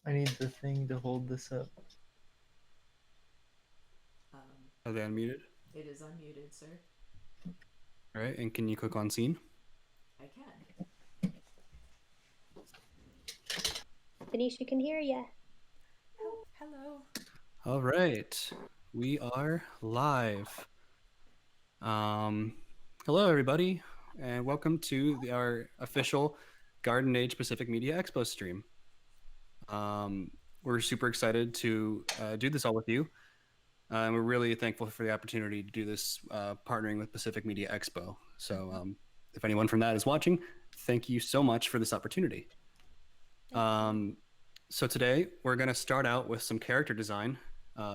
I need the thing to hold this up. Um, Are they unmuted? it is unmuted, sir. All right, and can you click on scene? I can. Tanisha can hear ya. Hello. All right, we are live. Hello everybody, and welcome to our official Garden Age Pacific Media Expo stream. We're super excited to do this all with you. And we're really thankful for the opportunity to do this partnering with Pacific Media Expo. So if anyone from that is watching, thank you so much for this opportunity. Thank you. So today we're going to start out with some character design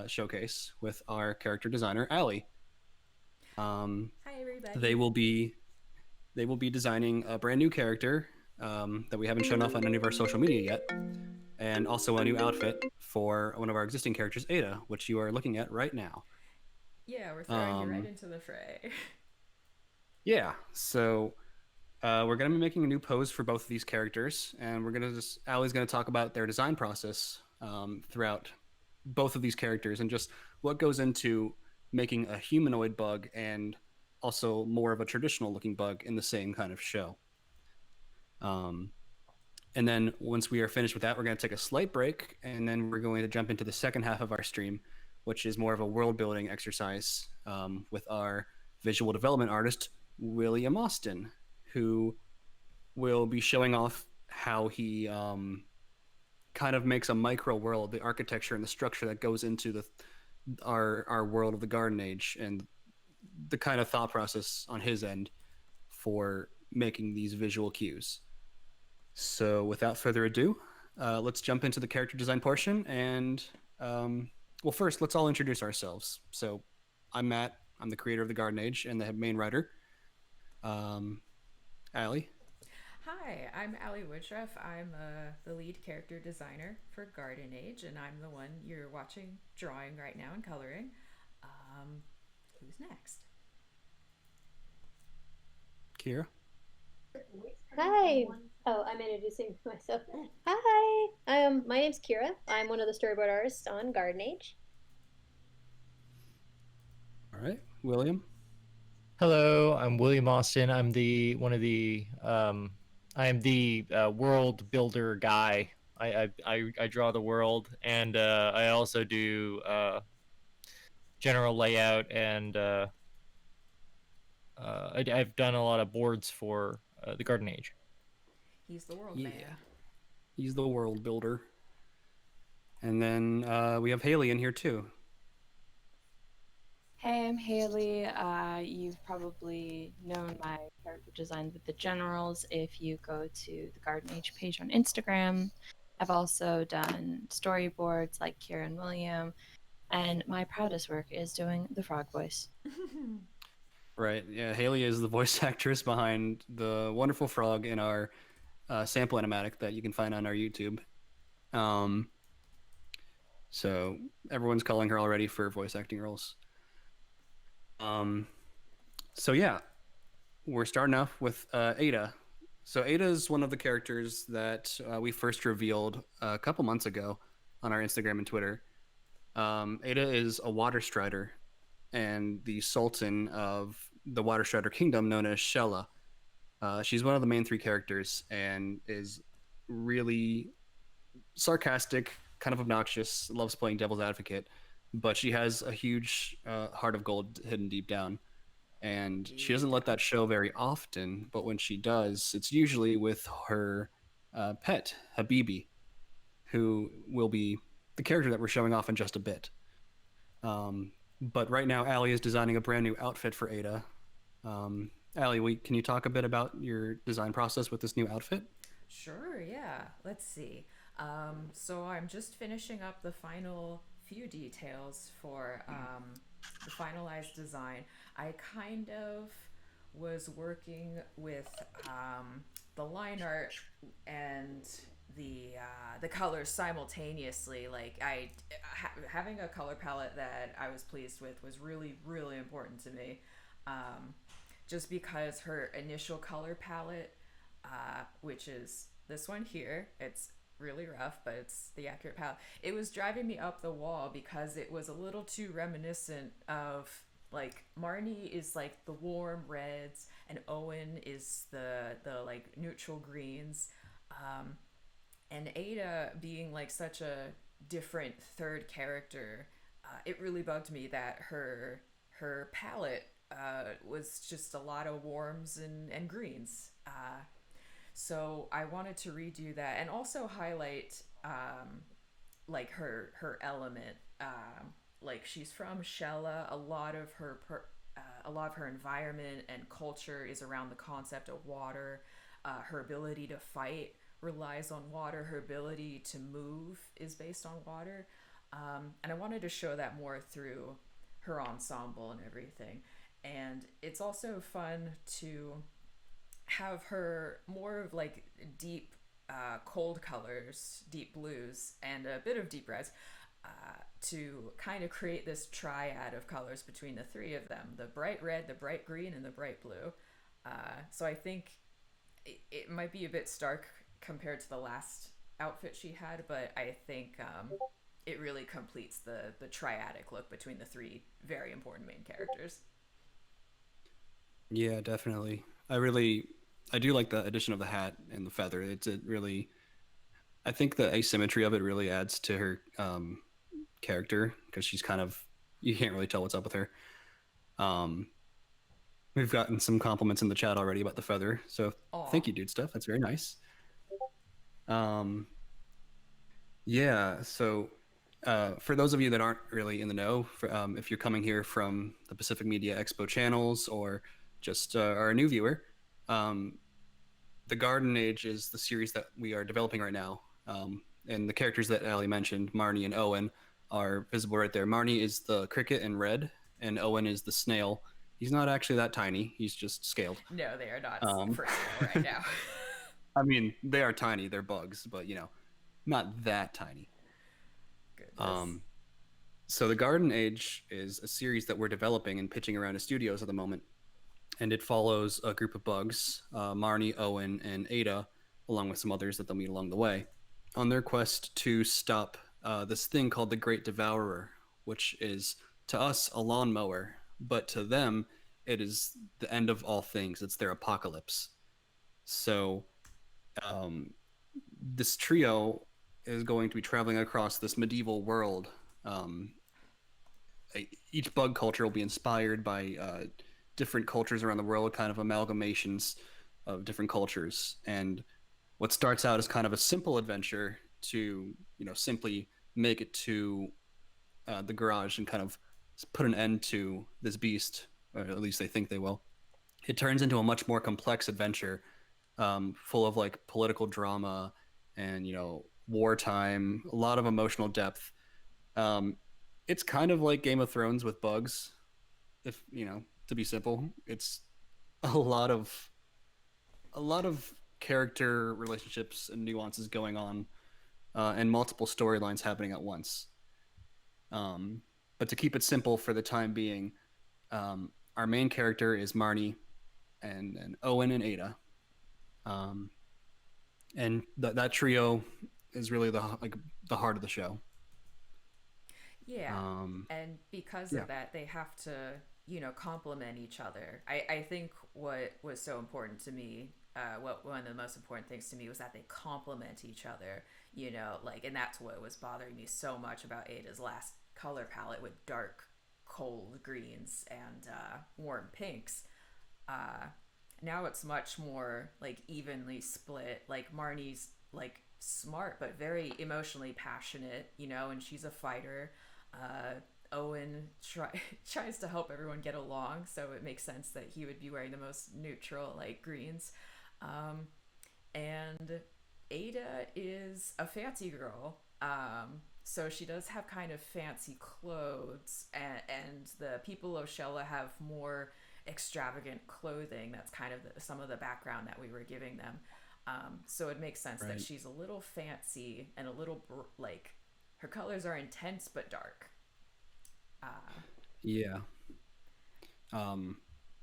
showcase with our character designer, Allie. Hi, everybody. They will be designing a brand new character that we haven't shown off on any of our social media yet, and also a new outfit for one of our existing characters, Ada, which you are looking at right now. Yeah, we're throwing you right Um, into the fray. yeah, so we're going to be making a new pose for both of these characters, and Allie's going to talk about their design process throughout both of these characters and just what goes into making a humanoid bug and also more of a traditional looking bug in the same kind of show. Um, and then once we are finished with that, we're going to take a slight break, and then we're going to jump into the second half of our stream, which is more of a world building exercise with our visual development artist, William Austin, who will be showing off how he kind of makes a micro world, the architecture and the structure that goes into our world of the Garden Age, and the kind of thought process on his end for making these visual cues. So, without further ado, let's jump into the character design portion. And well, first, let's all introduce ourselves. So, I'm Matt. I'm the creator of the Garden Age and the main writer. Um, Allie. Hi, I'm Allie Woodruff. I'm the lead character designer for Garden Age, and I'm the one you're watching drawing right now and coloring. Um, who's next? Kira. Hi. Oh, I'm introducing myself. Hi. My name's Kira. I'm one of the storyboard artists on Garden Age. All right, William. Hello, I'm William Austin. I'm the one of the I am the world builder guy. I draw the world, and I also do general layout, and I've done a lot of boards for the Garden Age. He's the world Yeah, man. he's the world builder. And then we have Haley in here too. Hey, I'm Haley. You've probably known my character design with the Generals if you go to the Garden Age page on Instagram. I've also done storyboards like Kieran William, and my proudest work is doing the frog voice. Right. Yeah, Haley is the voice actress behind the wonderful frog in our sample animatic that you can find on our YouTube. Um, so everyone's calling her already for voice acting roles. Um, so yeah, we're starting off with Ada. So Ada is one of the characters that we first revealed a couple months ago on our Instagram and Twitter. Ada is a water strider and the sultan of the water strider kingdom known as Shella. She's one of the main three characters and is really sarcastic, kind of obnoxious, loves playing devil's advocate, but she has a huge heart of gold hidden deep down. And she Deep doesn't let down. that show very often, but when she does, it's usually with her pet, Habibi, who will be the character that we're showing off in just a bit. But right now, Allie is designing a brand new outfit for Ada. Allie, can you talk a bit about your design process with this new outfit? Sure, yeah. Let's see. So I'm just finishing up the final few details for the finalized design. I kind of was working with the line art and the colors simultaneously. Like having a color palette that I was pleased with was really important to me. Um, just because her initial color palette, which is this one here, it's really rough, but it's the accurate palette. It was driving me up the wall because it was a little too reminiscent of, like, Marnie is like the warm reds and Owen is the like neutral greens. Um, and Ada being like such a different third character, it really bugged me that her palette was just a lot of warms and greens. So I wanted to redo that and also highlight like her element. Like she's from Shella. A lot of her environment and culture is around the concept of water. Her ability to fight relies on water. Her ability to move is based on water. And I wanted to show that more through her ensemble and everything. And it's also fun to have her more of like deep cold colors, deep blues, and a bit of deep reds to kind of create this triad of colors between the three of them: the bright red, the bright green, and the bright blue. So I think it might be a bit stark compared to the last outfit she had, but I think it really completes the triadic look between the three very important main characters. Yeah, definitely. I do like the addition of the hat and the feather. It really, I think the asymmetry of it really adds to her character because she's kind of, you can't really tell what's up with her. Um, we've gotten some compliments in the chat already about the feather, so Aw. thank you, dude. Stuff. That's very nice. Um, yeah. So, for those of you that aren't really in the know, if you're coming here from the Pacific Media Expo channels or just are a new viewer, um, the Garden Age is the series that we are developing right now. And the characters that Ali mentioned, Marnie and Owen, are visible right there. Marnie is the cricket in red, and Owen is the snail. He's not actually that tiny. He's just scaled. No, they are not Um, for sale right now. I mean, they are tiny. They're bugs, but not that tiny. Goodness. Um, so the Garden Age is a series that we're developing and pitching around to studios at the moment, and it follows a group of bugs, Marnie, Owen, and Ada, along with some others that they'll meet along the way, on their quest to stop this thing called the Great Devourer, which is to us a lawnmower, but to them it is the end of all things. It's their apocalypse. So um, this trio is going to be traveling across this medieval world. Um, each bug culture will be inspired by different cultures around the world, kind of amalgamations of different cultures. And what starts out as kind of a simple adventure to, simply make it to the garage and kind of put an end to this beast, or at least they think they will. It turns into a much more complex adventure, full of like political drama and wartime, a lot of emotional depth. Um, it's kind of like Game of Thrones with bugs, if to be simple. It's a lot of a lot of character relationships and nuances going on, and multiple storylines happening at once. Um, but to keep it simple for the time being, our main character is Marnie and Owen and Ada. Um, and that trio is really the heart of the show. Yeah. Um, And because yeah, of that, they have to, complement each other. I think what was so important to me, what one of the most important things to me was that they complement each other, like, and that's what was bothering me so much about Ada's last color palette with dark, cold greens and warm pinks. Uh, Now it's much more like evenly split. Like Marnie's like smart but very emotionally passionate, and she's a fighter. Owen tries to help everyone get along, so it makes sense that he would be wearing the most neutral like greens. Um, and Ada is a fancy girl. So she does have kind of fancy clothes, and the people of Shella have more extravagant clothing. That's kind of some of the background that we were giving them. So it makes sense that right. she's a little fancy and a little like her colors are intense but dark. Uh, Yeah, um,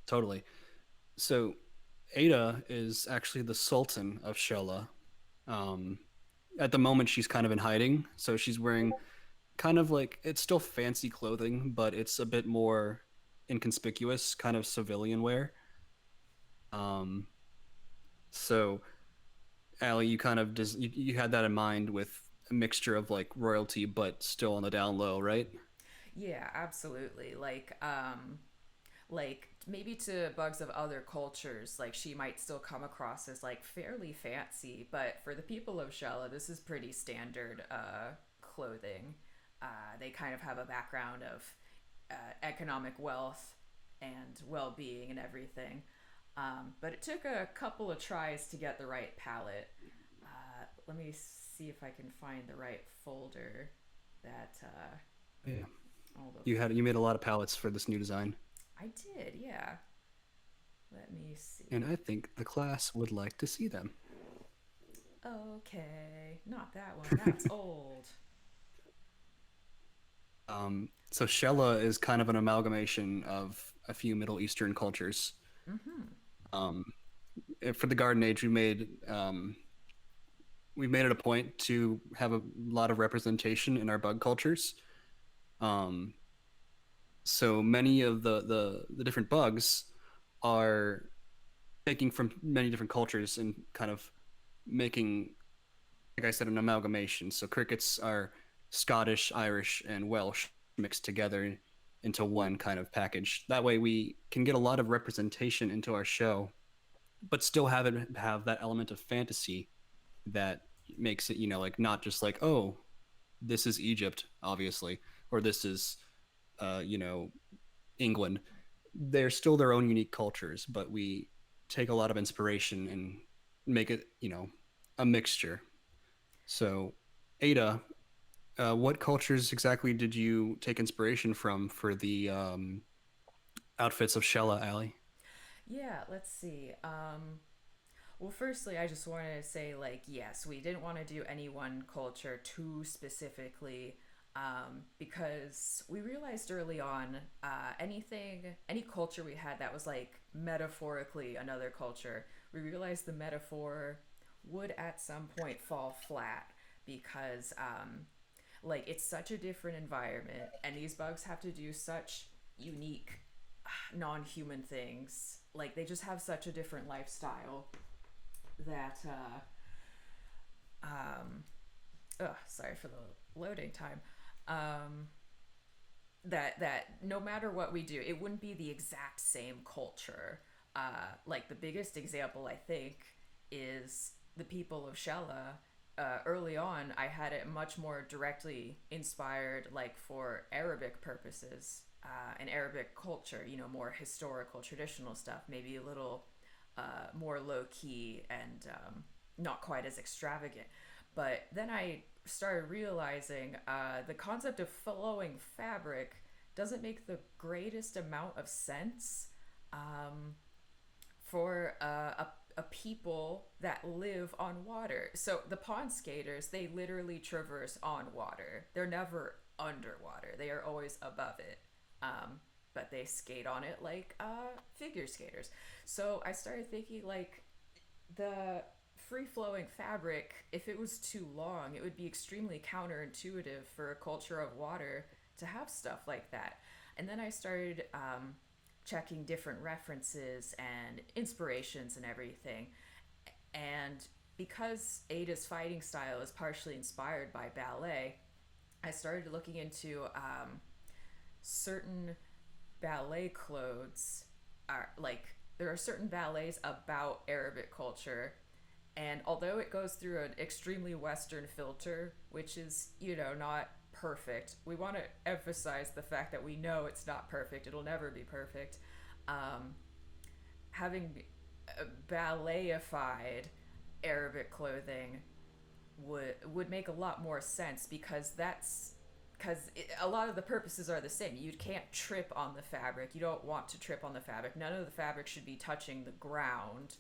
totally. So Ada is actually the Sultan of Shella. Um, at the moment she's kind of in hiding, so she's wearing kind of like it's still fancy clothing, but it's a bit more inconspicuous, kind of civilian wear. Um, so Allie, you kind of you had that in mind with a mixture of like royalty, but still on the down low, right? Yeah, absolutely. Like maybe to bugs of other cultures, like she might still come across as like fairly fancy, but for the people of Shella, this is pretty standard clothing. They kind of have a background of economic wealth and well-being and everything. But it took a couple of tries to get the right palette. Let me see if I can find the right folder that Yeah. all the. You made a lot of palettes for this new design, I did, yeah. Let me and see. I think the class would like to see them. Okay, not that one. That's old. So Shella is kind of an amalgamation of a few Middle Eastern cultures. Mm-hmm. Um, for the Garden Age, we made it a point to have a lot of representation in our bug cultures. Um, so many of the different bugs are taking from many different cultures and kind of making, like I said, an amalgamation. So crickets are Scottish, Irish, and Welsh mixed together into one kind of package. That way, we can get a lot of representation into our show, but still have that element of fantasy that makes it, like not just like, oh, this is Egypt, obviously, or this is, you know, England. They're still their own unique cultures, but we take a lot of inspiration and make it, a mixture. So, Ada, what cultures exactly did you take inspiration from for the outfits of Shella, Alley? Yeah, let's see. Well, firstly, I just wanted to say, like, yes, we didn't want to do any one culture too specifically, because we realized early on, any culture we had that was like metaphorically another culture, we realized the metaphor would at some point fall flat because, like, it's such a different environment, and these bugs have to do such unique, non-human things. Like, they just have such a different lifestyle that sorry for the loading time. Um, that no matter what we do, it wouldn't be the exact same culture. Like the biggest example I think is the people of Shella. Early on, I had it much more directly inspired, like for Arabic purposes and Arabic culture. More historical, traditional stuff. Maybe a little more low key and not quite as extravagant. But then I started realizing the concept of flowing fabric doesn't make the greatest amount of sense for a people that live on water. So the pond skaters, they literally traverse on water. They're never underwater. They are always above it. But they skate on it like figure skaters. So I started thinking like the free flowing fabric, if it was too long, it would be extremely counterintuitive for a culture of water to have stuff like that. And then I started checking different references and inspirations and everything. And because Ada's fighting style is partially inspired by ballet, I started looking into certain ballet clothes are like there are certain ballets about Arabic culture, and although it goes through an extremely Western filter, which is not perfect, we want to emphasize the fact that we know it's not perfect. It'll never be perfect. Um, Having balletified Arabic clothing would make a lot more sense because a lot of the purposes are the same. You can't trip on the fabric. You don't want to trip on the fabric. None of the fabric should be touching the ground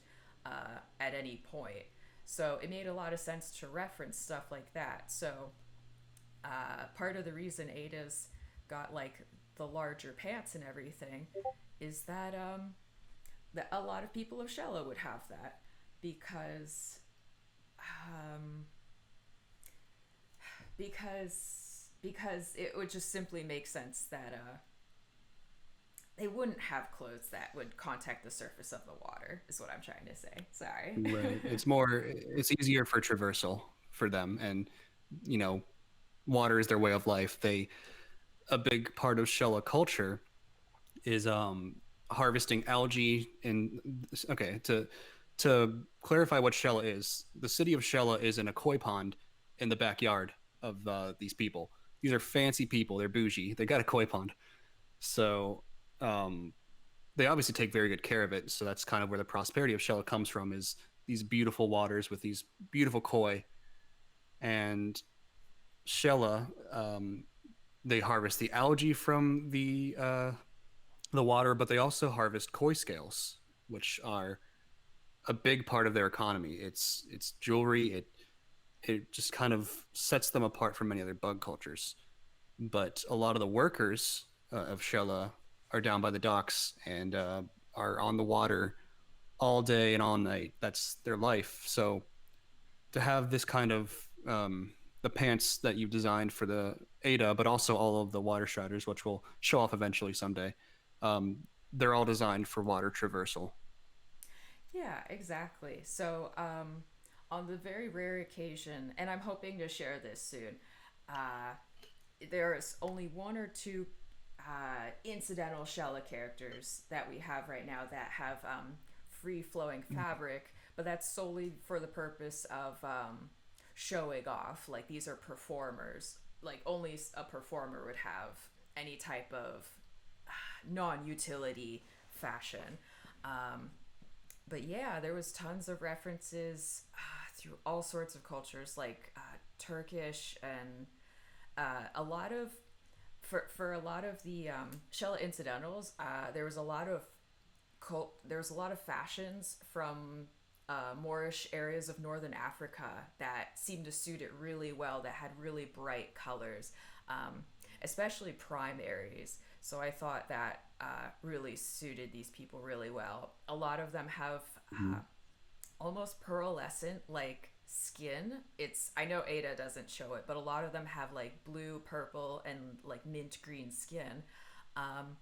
at any point. So it made a lot of sense to reference stuff like that. So part of the reason Ada's got like the larger pants and everything is that a lot of people of Shella would have that because because it would just simply make sense that they wouldn't have clothes that would contact the surface of the water, is what I'm trying to say. Sorry. Right. It's easier for traversal for them, and you know, water is their way of life. A big part of Shella culture is harvesting algae. And okay, to clarify what Shella is, the city of Shella is in a koi pond in the backyard of these people. These are fancy people. They're bougie. They got a koi pond, so um, they obviously take very good care of it. So that's kind of where the prosperity of Shella comes from, is these beautiful waters with these beautiful koi. And Shella, they harvest the algae from the water, but they also harvest koi scales, which are a big part of their economy. It's jewelry. It just kind of sets them apart from many other bug cultures. But a lot of the workers of Shella are down by the docks and are on the water all day and all night. That's their life. So to have this kind of the pants that you've designed for the Ada, but also all of the water striders, which will show off eventually someday, um, they're all designed for water traversal. Yeah, exactly. So, on the very rare occasion, and I'm hoping to share this soon, uh, there's only one or two incidental Shella characters that we have right now that have free flowing fabric, but that's solely for the purpose of showing off. Like, these are performers. Like, only a performer would have any type of non utility fashion. Um, but yeah, there was tons of references through all sorts of cultures, like Turkish and a lot of for a lot of the Shella incidentals. There was a lot of fashions from Moorish areas of northern Africa that seemed to suit it really well. That had really bright colors, um, especially primaries. So I thought that really suited these people really well. A lot of them have Mm-hmm. almost pearlescent like skin. It's I know Ada doesn't show it, but a lot of them have like blue, purple, and like mint green skin. Um,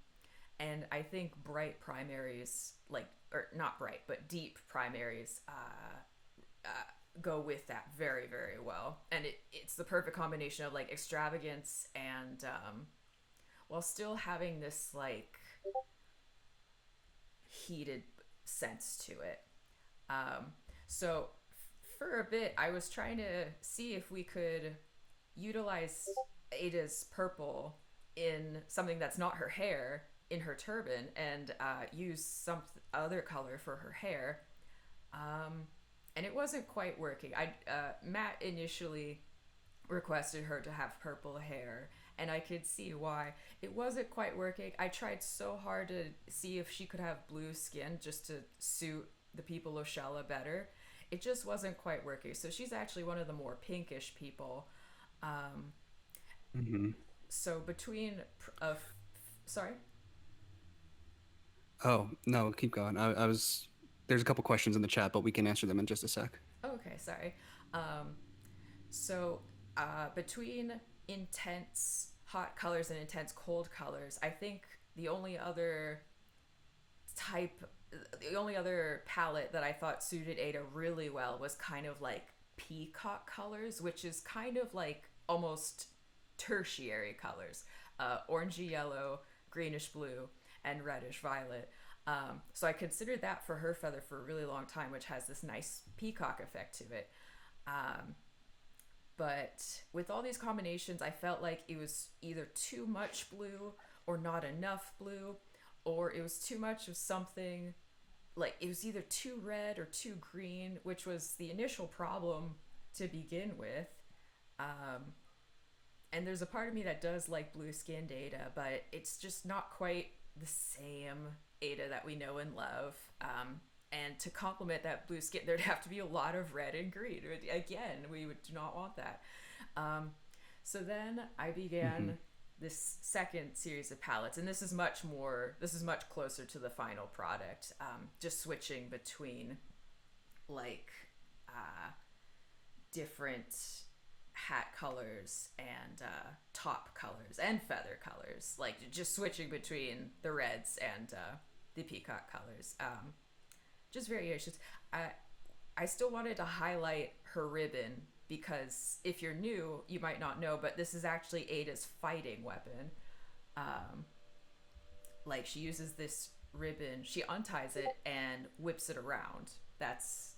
and I think bright primaries, like or not bright, but deep primaries, go with that very very well. And it's the perfect combination of like extravagance and while still having this like heated sense to it. Um, so for a bit, I was trying to see if we could utilize Ada's purple in something that's not her hair in her turban and use some other color for her hair. Um, and it wasn't quite working. Matt initially requested her to have purple hair, and I could see why it wasn't quite working. I tried so hard to see if she could have blue skin just to suit the people of Shella better. It just wasn't quite working. So she's actually one of the more pinkish people. Um, Mm-hmm. so between sorry. Oh no, keep going. I was There's a couple questions in the chat, but we can answer them in just a sec. Oh, okay, sorry. Um, so between intense hot colors and intense cold colors, I think type, the only other palette that I thought suited Ada really well was kind of like peacock colors, which is kind of like almost tertiary colors, orangey yellow, greenish blue, and reddish violet. So I considered that for her feather for a really long time, which has this nice peacock effect to it. Um, but with all these combinations, I felt like it was either too much blue or not enough blue, or it was too much of something. Like it was either too red or too green, which was the initial problem to begin with. Um, and there's a part of me that does like blue skinned Ada, but it's just not quite the same Ada that we know and love. And to complement that blue skin, there'd have to be a lot of red and green. Again, we would not want that. Um, so then I Mm-hmm. began this second series of palettes, and this is much more. This is much closer to the final product. Just switching between like different hat colors and top colors and feather colors, like just switching between the reds and the peacock colors. Just variations. I still wanted to highlight her ribbon because if you're new, you might not know, but this is actually Ada's fighting weapon. Um, like she uses this ribbon, she unties it and whips it around. That's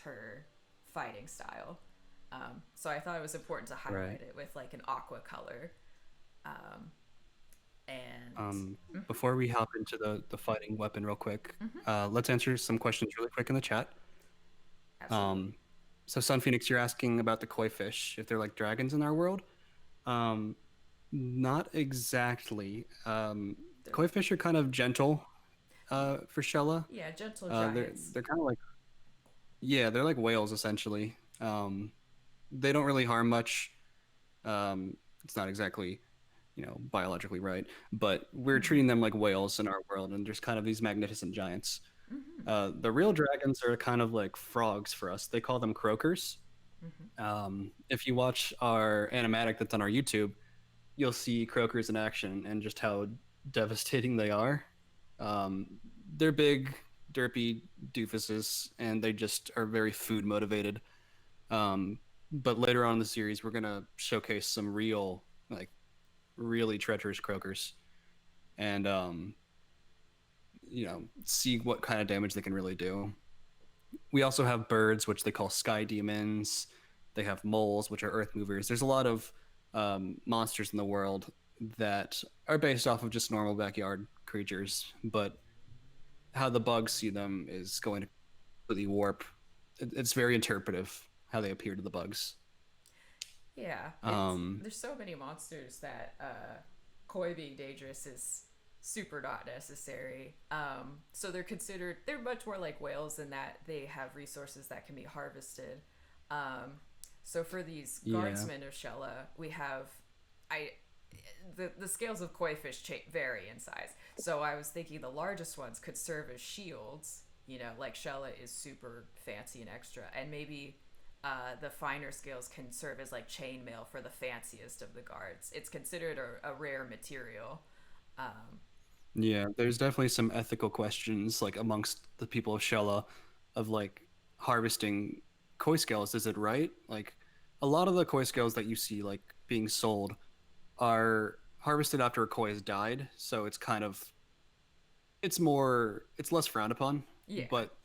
her fighting style. So I thought it was important to highlight Right. it with like an aqua color. Um, and Before we hop into the fighting weapon real quick, mhm, let's answer some questions really quick in the chat. absolutely, Um, so Sun Phoenix, you're asking about the koi fish, if they're like dragons in our world. Um, Not exactly. they're Koi fish are kind of gentle yeah, for Shella. yeah, gentle They're giants. they're kind of like, yeah, they're like whales essentially. They don't really harm much. It's not exactly, biologically right, but we're Mm-hmm. treating them like whales in our world, and there's kind of these magnificent giants. Mm-hmm. The real dragons are kind of like frogs for us. They call them croakers. Mm-hmm. If you watch our animatic that's on our YouTube, you'll see croakers in action and just how devastating they are. Um, they're big, derpy doofuses, and they just are very food motivated. But later on in the series, we're gonna showcase some real, like, really treacherous croakers, and see what kind of damage they can really do. We also have birds, which they call sky demons. They have moles, which are earth movers. There's a lot of monsters in the world that are based off of just normal backyard creatures, but how the bugs see them is going to completely warp. It's very interpretive how they appear to the bugs. Yeah, it's Um, there's so many monsters that koi being dangerous is super not necessary. So they're much more like whales in that they have resources that can be harvested. Um, so for these yeah, guardsmen of Shella, we have I the scales of koi fish vary in size. So I was thinking the largest ones could serve as shields. You know, like Shella is super fancy and extra, and maybe the finer scales can serve as like chainmail for the fanciest of the guards. It's considered a rare material. Um, yeah. There's definitely some ethical questions like amongst the people of Shella of like harvesting koi scales. Is it right? Like a lot of the koi scales that you see like being sold are harvested after a koi has died, so it's less frowned upon. yeah, But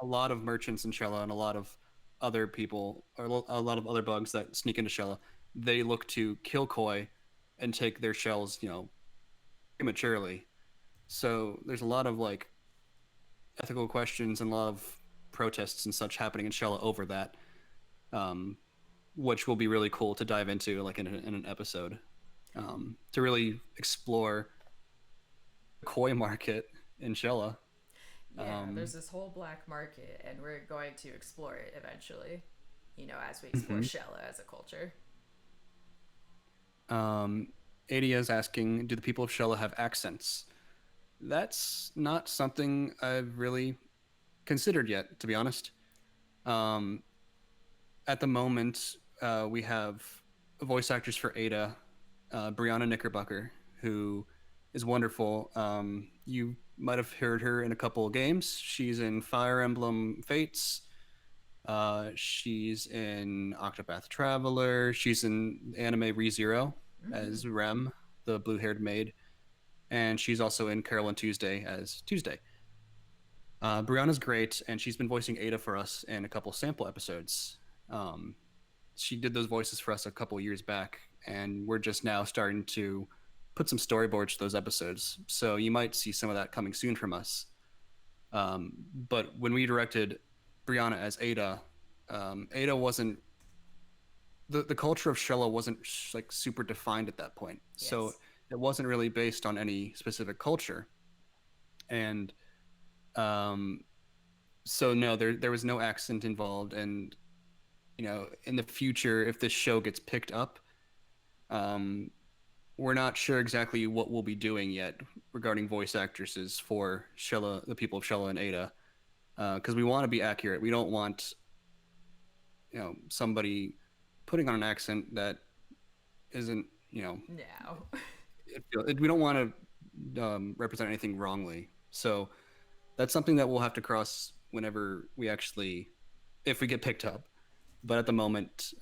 a lot of merchants in Shella and a lot of other people or a lot of other bugs that sneak into Shella, they look to kill koi and take their shells, prematurely. So there's a lot of like ethical questions and a lot of protests and such happening in Shella over that, um, which will be really cool to dive into like in an episode, to really explore the koi market in Shella. yeah. Um, There's this whole black market, and we're going to explore it eventually. You know, as we explore mhm. Shella as a culture. Um, Adia is asking, do the people of Shella have accents? That's not something I've really considered yet, to be honest. Um, at the moment, we have voice actors for Ada, Brianna Knickerbocker, who is wonderful. You might have heard her in a couple of games. She's in Fire Emblem Fates. She's in Octopath Traveler. She's in anime ReZero Mm-hmm. as Rem, the blue-haired maid, and she's also in Carol and Tuesday as Tuesday. Brianna's great, and she's been voicing Ada for us in a couple sample episodes. Um, she did those voices for us a couple years back, and we're just now starting to put some storyboards to those episodes. So you might see some of that coming soon from us. But when we directed Brianna as Ada, Ada wasn't the culture of Shella wasn't like super defined at that point. So Yes. it wasn't really based on any specific culture, and um, so no, there was no accent involved. And in the future, if this show gets picked up, um, we're not sure exactly what we'll be doing yet regarding voice actresses for Shella, the people of Shella and Ada, because we want to be accurate. We don't want somebody putting on an accent that isn't, No. we don't want to represent anything wrongly. So that's something that we'll have to cross whenever we actually, if we get picked up. But at the moment,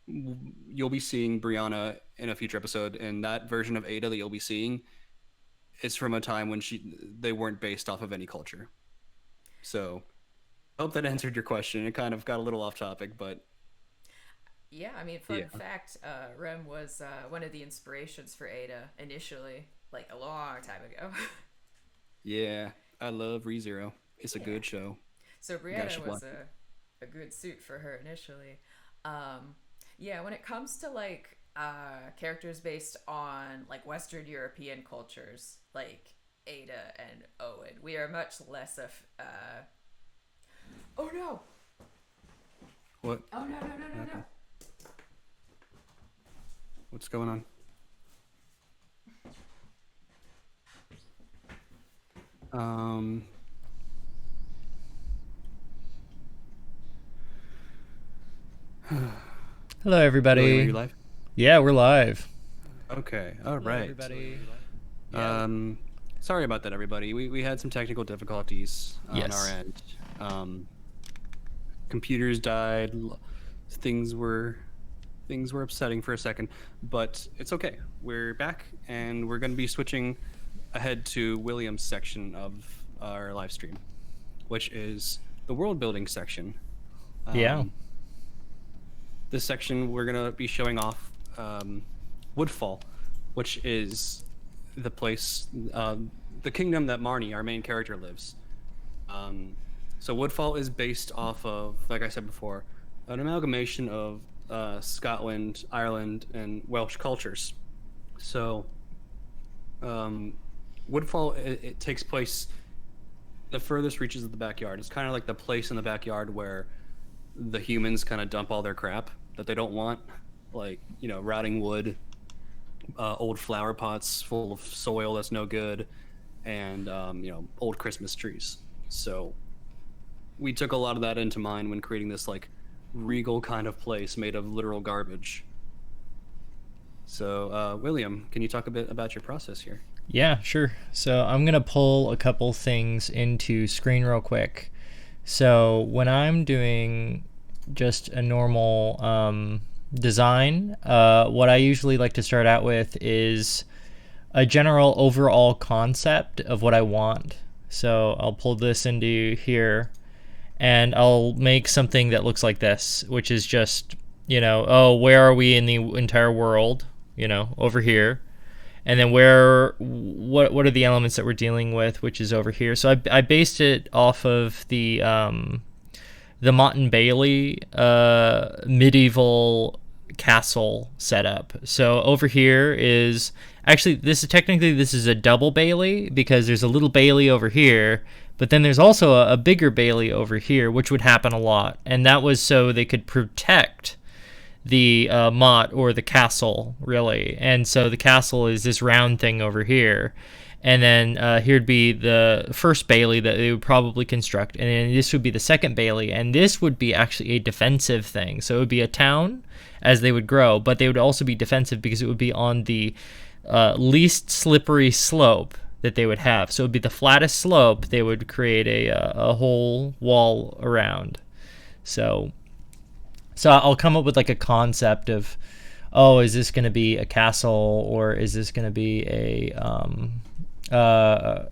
you'll be seeing Brianna in a future episode, and that version of Ada that you'll be seeing is from a time when they weren't based off of any culture. So I hope that answered your question. It kind of got a little off topic, but Yeah, I mean, fun fact, Rem was one of the inspirations for Ada initially, like a long time ago. yeah, I love ReZero. It's a good show. So Brianna was a good suit for her initially. Yeah, when it comes to like characters based on like Western European cultures, like Ada and Owen, we are much less of. Oh no! What? Oh no! What's going on? Hello, everybody. William, are you live? Yeah, we're live. Okay. All Hello, right. everybody. Sorry about that, everybody. We had some technical difficulties on our Yes. end. Computers died. Things were upsetting for a second, but it's okay. We're back, and we're going to be switching ahead to William's section of our live stream, which is the world building section. Yeah. This section, we're going to be showing off Woodfall, which is the place, the kingdom that Marnie, our main character, lives. So Woodfall is based off of, like I said before, an amalgamation of Scotland, Ireland, and Welsh cultures. So Woodfall, it takes place the furthest reaches of the backyard. It's kind of like the place in the backyard where the humans kind of dump all their crap that they don't want, like, rotting wood, old flower pots full of soil that's no good, and old Christmas trees. So we took a lot of that into mind when creating this like regal kind of place made of literal garbage. So William, can you talk a bit about your process here? Yeah, sure. So I'm going to pull a couple things into screen real quick. So when I'm doing just a normal design, what I usually like to start out with is a general overall concept of what I want. So I'll pull this into here, and I'll make something that looks like this, which is just, where are we in the entire world, over here. And then what are the elements that we're dealing with, which is over here. So I based it off of the Mott and Bailey medieval castle setup. So over here is actually this is a double Bailey, because there's a little Bailey over here, but then there's also a bigger Bailey over here, which would happen a lot, and that was so they could protect the Mott, or the castle, really. And so the castle is this round thing over here, and then here'd be the first Bailey that they would probably construct, and then this would be the second Bailey, and this would be actually a defensive thing. So it would be a town as they would grow, but they would also be defensive because it would be on the least slippery slope that they would have. So it would be the flattest slope. They would create a whole wall around. So I'll come up with like a concept of, is this going to be a castle, or is this going to be a what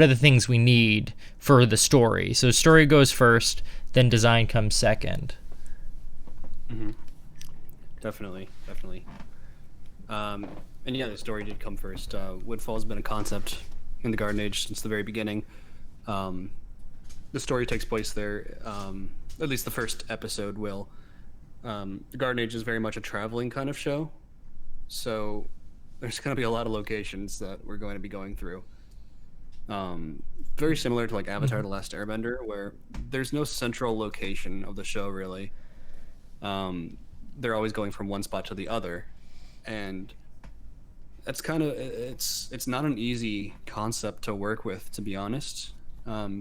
are the things we need for the story? So story goes first, then design comes second. Mm-hmm. Definitely. And yeah, the story did come first. Woodfall's been a concept in the Garden Age since the very beginning. The story takes place there. At least the first episode will. The Garden Age is very much a traveling kind of show, so there's going to be a lot of locations that we're going to be going through. Very similar to like Avatar: The Last Airbender, where there's no central location of the show really. They're always going from one spot to the other, and that's kind of it's not an easy concept to work with, to be honest,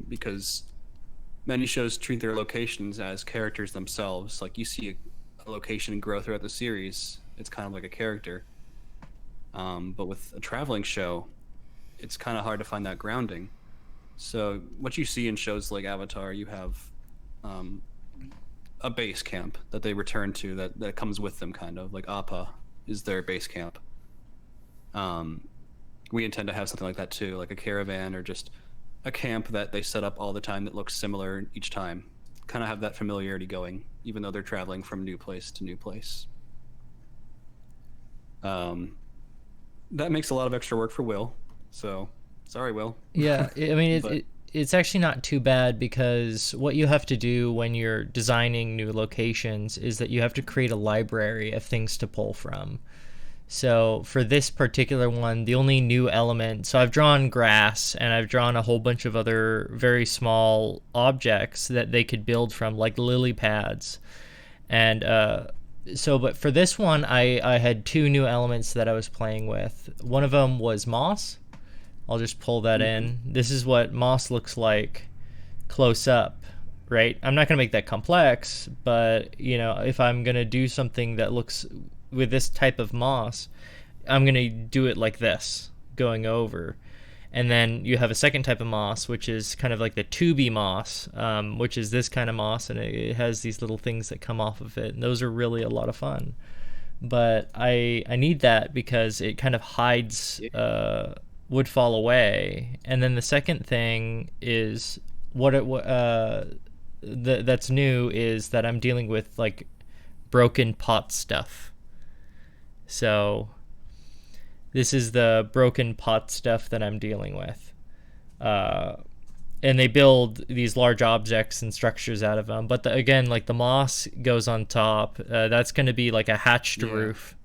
because many shows treat their locations as characters themselves. Like you see a location grow throughout the series, it's kind of like a character. But with a traveling show, it's kind of hard to find that grounding. So what you see in shows like Avatar, you have um, a base camp that they return to that comes with them, kind of like Appa is their base camp. Um, we intend to have something like that too, like a caravan or just a camp that they set up all the time that looks similar each time. Kind of have that familiarity going, even though they're traveling from new place to new place. That makes a lot of extra work for Will. So, sorry, Will. Yeah, I mean, But it's actually not too bad because what you have to do when you're designing new locations is that you have to create a library of things to pull from. So for this particular one, the only new element, so I've drawn grass and I've drawn a whole bunch of other very small objects that they could build from, like lily pads. And but for this one, I had two new elements that I was playing with. One of them was moss. I'll just pull that in. This is what moss looks like close up, right? I'm not going to make that complex, but if I'm going to do something that looks with this type of moss, I'm going to do it like this, going over. And then you have a second type of moss, which is kind of like the tubey moss, which is this kind of moss, and it has these little things that come off of it. And those are really a lot of fun. But I need that because it kind of hides would fall away. And then the second thing is that's new is that I'm dealing with like broken pot stuff. So this is the broken pot stuff that I'm dealing with. And they build these large objects and structures out of them. But again, like the moss goes on top. That's going to be like a hatched roof.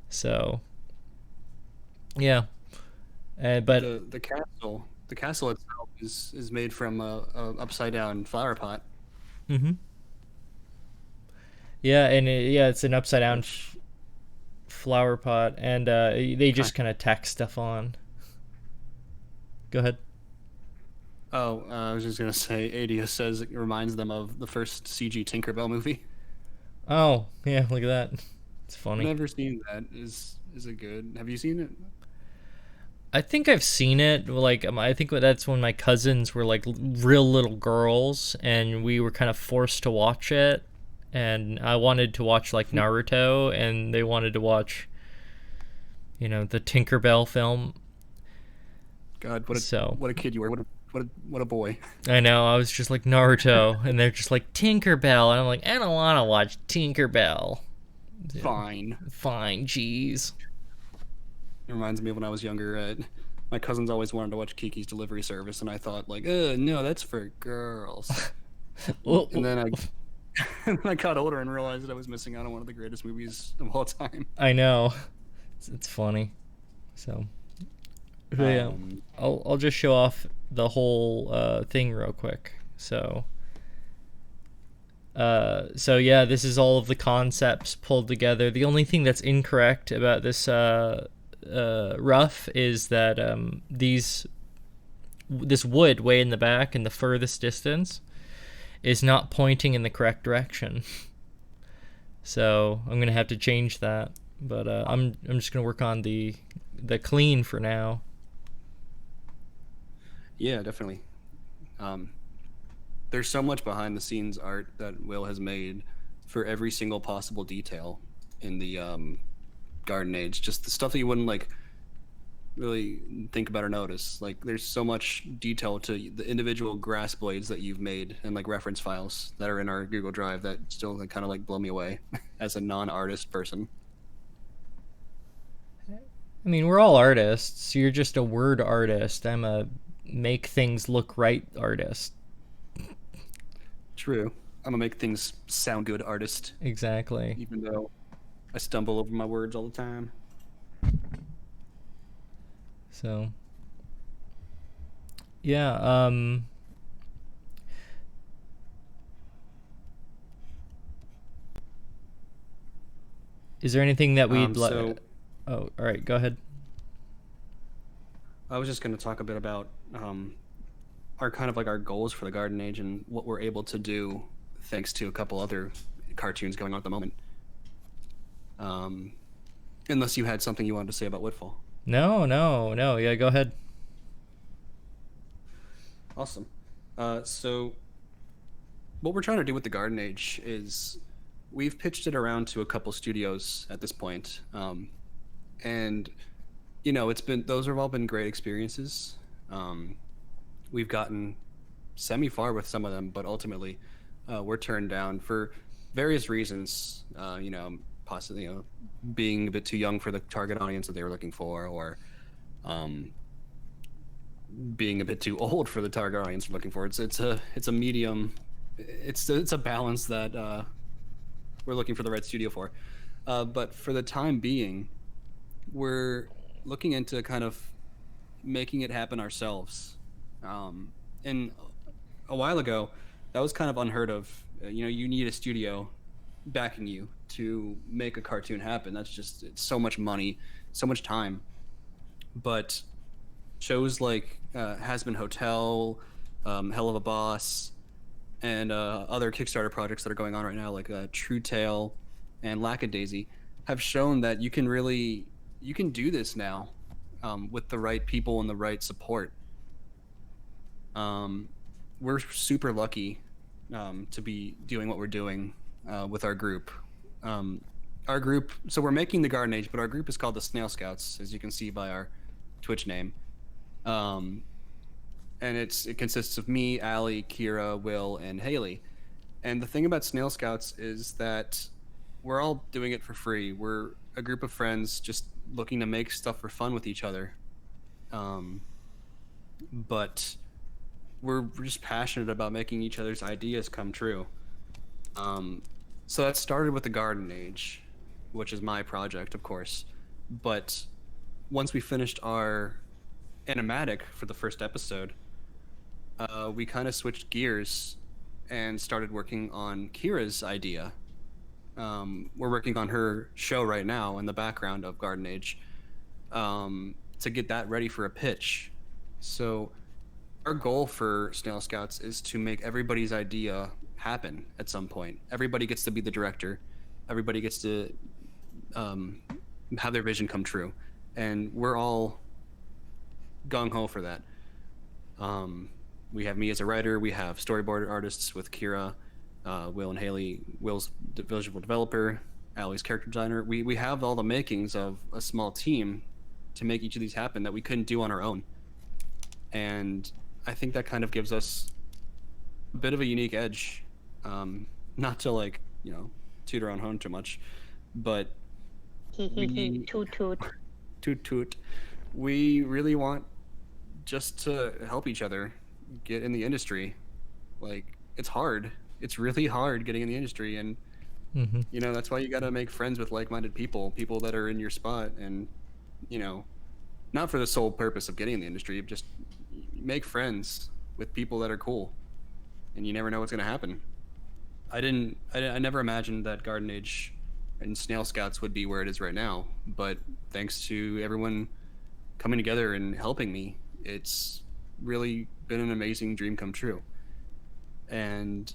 So, yeah. But the castle itself is made from a upside down flower pot. Mm-hmm. Yeah, and it's an upside down flower pot, and they just kind of tack stuff on. Go ahead. Oh, I was just gonna say, Adia says it reminds them of the first CG Tinkerbell movie. Oh, yeah, look at that. It's funny. Never seen that. Is it good? Have you seen it? I think I've seen it. Like, I think that's when my cousins were like real little girls, and we were kind of forced to watch it. And I wanted to watch like Naruto, and they wanted to watch, the Tinkerbell film. God, what a kid you were! What a boy! I know. I was just like Naruto, and they're just like Tinkerbell, and I'm like, I don't want to watch Tinkerbell. Fine. Jeez. It reminds me of when I was younger. My cousins always wanted to watch Kiki's Delivery Service, and I thought like, no, that's for girls. And then I got older and realized that I was missing out on one of the greatest movies of all time. I know. It's funny. So, yeah, I'll just show off the whole thing real quick. So yeah, this is all of the concepts pulled together. The only thing that's incorrect about this rough is that this wood way in the back in the furthest distance is not pointing in the correct direction. So I'm gonna have to change that. But I'm just gonna work on the clean for now. Yeah, definitely. There's so much behind the scenes art that Will has made for every single possible detail in the Garden Age. Just the stuff that you wouldn't like really think about or notice. Like there's so much detail to the individual grass blades that you've made and like reference files that are in our Google Drive that still kind of like blow me away as a non-artist person. I mean, we're all artists. You're just a word artist. I'm a make things look right artist. True. I'm a make things sound good artist. Exactly. Even though I stumble over my words all the time. So, yeah, is there anything that we'd so Oh, all right, go ahead. I was just going to talk a bit about are kind of like our goals for the Garden Age and what we're able to do thanks to a couple other cartoons going on at the moment. Unless you had something you wanted to say about Woodfall. No. Yeah, go ahead. Awesome. So what we're trying to do with the Garden Age is we've pitched it around to a couple studios at this point. And those have all been great experiences. We've gotten semi-far with some of them, but ultimately we're turned down for various reasons. Possibly being a bit too young for the target audience that they were looking for, or being a bit too old for the target audience we're looking for. It's a medium. It's a balance that we're looking for the right studio for. But for the time being, we're looking into kind of making it happen ourselves. And a while ago, that was kind of unheard of. You need a studio backing you to make a cartoon happen. It's so much money, so much time. But shows like Has Been Hotel, Hell of a Boss, and other Kickstarter projects that are going on right now, like True Tale and Lackadaisy, have shown that you can do this now with the right people and the right support. We're super lucky to be doing what we're doing with our group. So we're making the Garden Age, but our group is called the Snail Scouts, as you can see by our Twitch name. And it consists of me, Allie, Kira, Will, and Haley. And the thing about Snail Scouts is that we're all doing it for free. We're a group of friends just looking to make stuff for fun with each other. But we're just passionate about making each other's ideas come true. So that started with the Garden Age, which is my project, of course. But once we finished our animatic for the first episode, we kind of switched gears and started working on Kira's idea. We're working on her show right now in the background of Garden Age to get that ready for a pitch. So our goal for Snail Scouts is to make everybody's idea happen at some point. Everybody gets to be the director. Everybody gets to have their vision come true. And we're all gung-ho for that. We have me as a writer. We have storyboard artists with Kira, Will and Haley. Will's visual developer, Allie's character designer. We have all the makings of a small team to make each of these happen that we couldn't do on our own. And I think that kind of gives us a bit of a unique edge. Not to toot our own horn too much, but toot toot. Toot toot. We really want just to help each other get in the industry. It's hard. It's really hard getting in the industry, and that's why you got to make friends with like-minded people that are in your spot, and not for the sole purpose of getting in the industry, just make friends with people that are cool, and you never know what's going to happen. I never imagined that Garden Age and Snail Scouts would be where it is right now, but thanks to everyone coming together and helping me, it's really been an amazing dream come true. And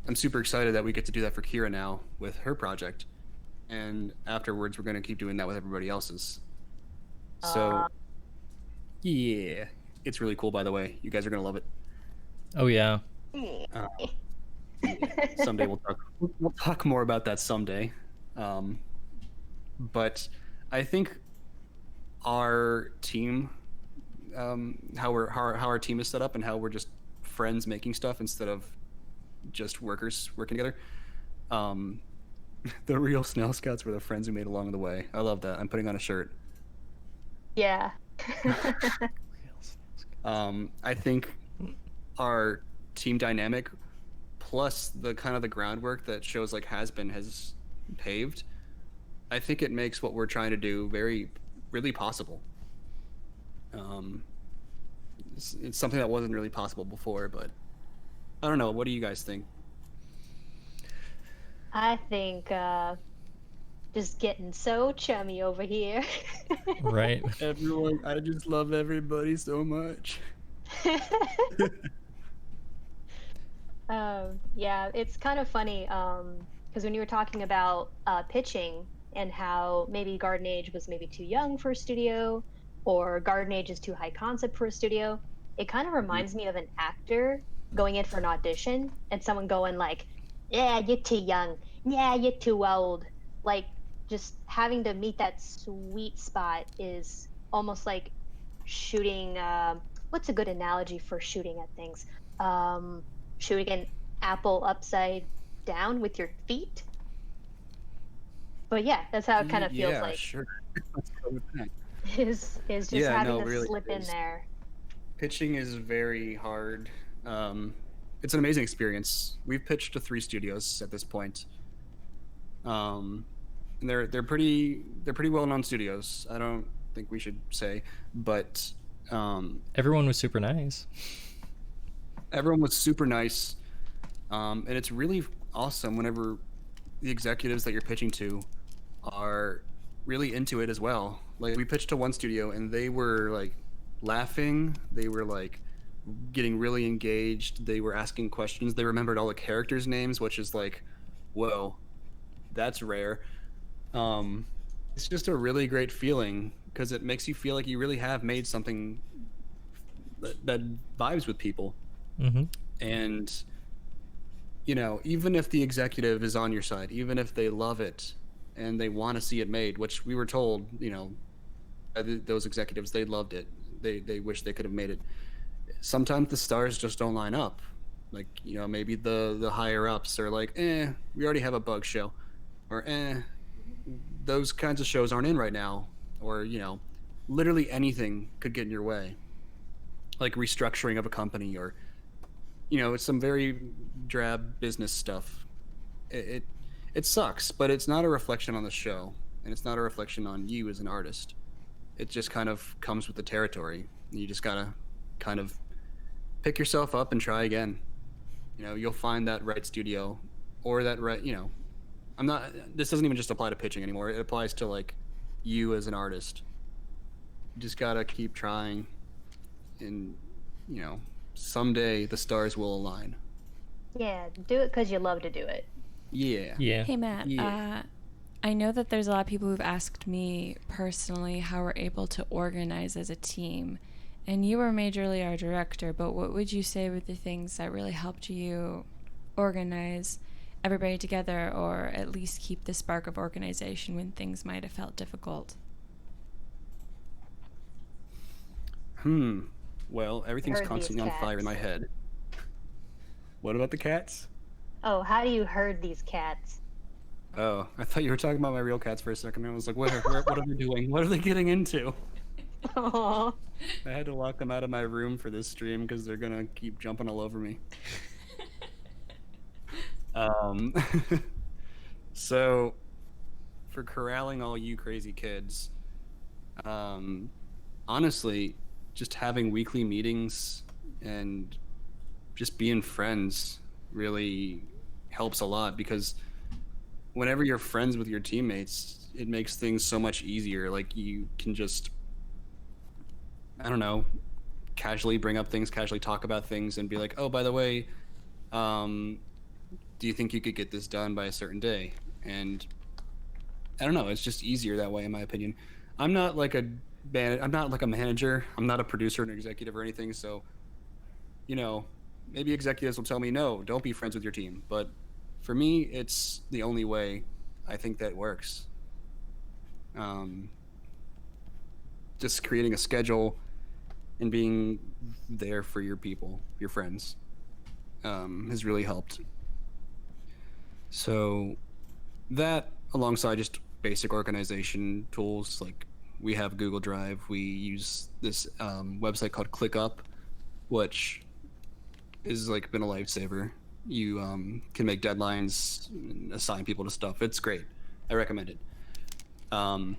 I'm super excited that we get to do that for Kira now with her project, and afterwards we're going to keep doing that with everybody else's. So yeah, it's really cool. By the way, you guys are going to love it. Oh yeah. Someday we'll talk more about that someday. But I think our team, how our team is set up, and how we're just friends making stuff instead of just workers working together. The real Snail Scouts were the friends we made along the way. I love that. I'm putting on a shirt. Yeah. I think our team dynamic, plus the kind of the groundwork that shows like has paved, I think it makes what we're trying to do really possible. It's something that wasn't really possible before, but I don't know. What do you guys think? I think just getting so chummy over here. Right. Everyone, I just love everybody so much. Yeah, it's kind of funny because when you were talking about pitching and how maybe Garden Age was maybe too young for a studio or Garden Age is too high concept for a studio, it kind of Mhm. reminds me of an actor going in for an audition and someone going like, "Yeah, you're too young. Yeah, you're too old." Like just having to meet that sweet spot is almost like shooting. What's a good analogy for shooting at things? Um, Shooting an apple upside down with your feet. But yeah, that's how it kind of feels Yeah, like sure. Let's go with that. is just Yeah, having no, to really, slip it in is. there. Pitching is very hard. Um, it's an amazing experience. We've pitched to 3 studios at this point. Um, and they're pretty well known studios. I don't think we should say, but Everyone was super nice. everyone was super nice. And it's really awesome whenever the executives that you're pitching to are really into it as well. Like we pitched to one studio and they were like laughing, they were like getting really engaged, they were asking questions, they remembered all the characters' names, which is like, whoa, that's rare. Um, it's just a really great feeling because it makes you feel like you really have made something that vibes with people. Mm-hmm. And even if the executive is on your side, even if they love it and they want to see it made, which we were told, by those executives, they loved it. They wish they could have made it. Sometimes the stars just don't line up. Like, maybe the higher ups are like, we already have a bug show, or those kinds of shows aren't in right now, or literally anything could get in your way, like restructuring of a company, or it's some very drab business stuff. It sucks, but it's not a reflection on the show, and it's not a reflection on you as an artist. It just kind of comes with the territory. You just gotta kind of pick yourself up and try again. You'll find that right studio, or that right. I'm not. This doesn't even just apply to pitching anymore. It applies to like you as an artist. You just gotta keep trying, and you know, someday the stars will align. Yeah, do it because you love to do it. Yeah. Yeah. Hey, Matt. Yeah. I know that there's a lot of people who've asked me personally how we're able to organize as a team. And you were majorly our director, but what would you say were the things that really helped you organize everybody together, or at least keep the spark of organization when things might have felt difficult? Well, everything's Heard these constantly on fire in cats. my head. What about the cats? Oh, how do you herd these cats? Oh, I thought you were talking about my real cats for a second. I was like, what are they doing? What are they getting into? Oh, I had to lock them out of my room for this stream because they're gonna keep jumping all over me. Um, so for corralling all you crazy kids, honestly, just having weekly meetings and just being friends really helps a lot, because whenever you're friends with your teammates, it makes things so much easier. Like you can just, I don't know, casually bring up things, casually talk about things, and be like, oh, by the way, do you think you could get this done by a certain day? And I don't know, it's just easier that way, in my opinion. I'm not like a I'm not like a manager. I'm not a producer, an executive, or anything. So, maybe executives will tell me, no, don't be friends with your team. But for me, it's the only way I think that works. Um, just creating a schedule and being there for your people, your friends, has really helped. So that, alongside just basic organization tools, like we have Google Drive, we use this website called ClickUp, which is like been a lifesaver. You can make deadlines, assign people to stuff. It's great. I recommend it. But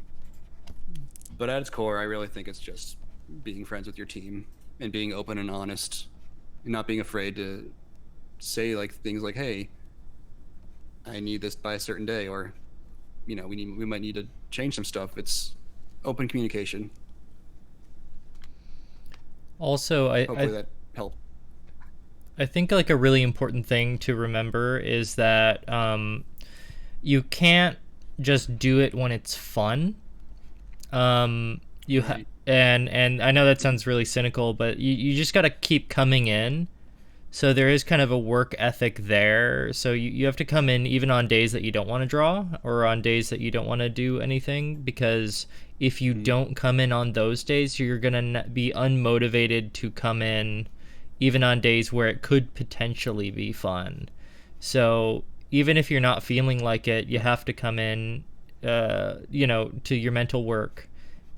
at its core, I really think it's just being friends with your team and being open and honest, and not being afraid to say like things like, "Hey, I need this by a certain day," or we might need to change some stuff. It's open communication. Also, Hopefully that helped. I think like a really important thing to remember is that you can't just do it when it's fun. Right. And I know that sounds really cynical, but you just got to keep coming in. So there is kind of a work ethic there. So you have to come in even on days that you don't want to draw or on days that you don't want to do anything, because if you don't come in on those days, you're going to be unmotivated to come in even on days where it could potentially be fun. So even if you're not feeling like it, you have to come in, to your mental work,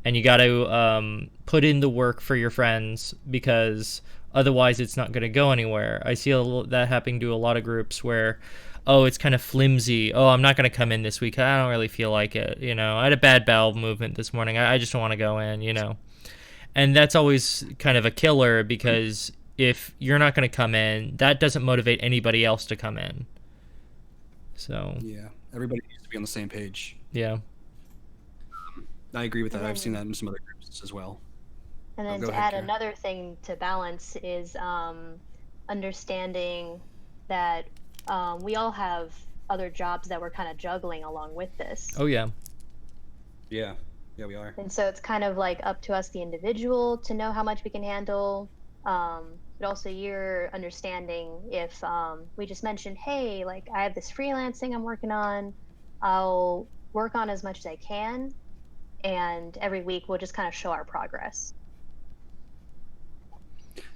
and you got to put in the work for your friends, because otherwise it's not going to go anywhere. I see that happening to a lot of groups where, oh, it's kind of flimsy. Oh, I'm not going to come in this week. I don't really feel like it. I had a bad bowel movement this morning. I just don't want to go in. And that's always kind of a killer, because if you're not going to come in, that doesn't motivate anybody else to come in. So, Yeah, everybody needs to be on the same page. yeah. I agree with that. And I've seen then, that in some other groups as well. and then Go to ahead, add Kara. another thing to balance is understanding that we all have other jobs that we're kind of juggling along with this. Oh, yeah. Yeah, we are. And so it's kind of like up to us, the individual, to know how much we can handle. But also your understanding if we just mentioned, hey, like I have this freelancing I'm working on, I'll work on as much as I can. And every week we'll just kind of show our progress.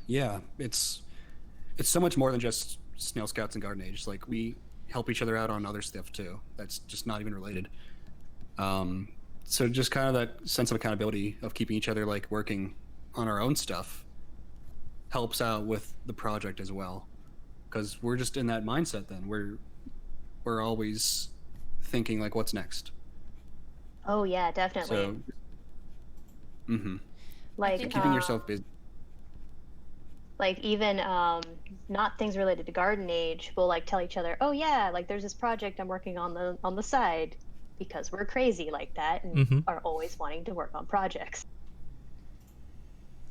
Yeah, it's so much more than just Snail Scouts and Garden Age. Like, we help each other out on other stuff too. That's just not even related. So just kind of that sense of accountability of keeping each other like working on our own stuff helps out with the project as well, because we're just in that mindset. Then we're always thinking like, what's next? Oh yeah, definitely. So, Like think keeping yourself busy. like even not things related to Garden Age, we'll like tell each other, oh yeah, like there's this project I'm working on the side, because we're crazy like that and are always wanting to work on projects.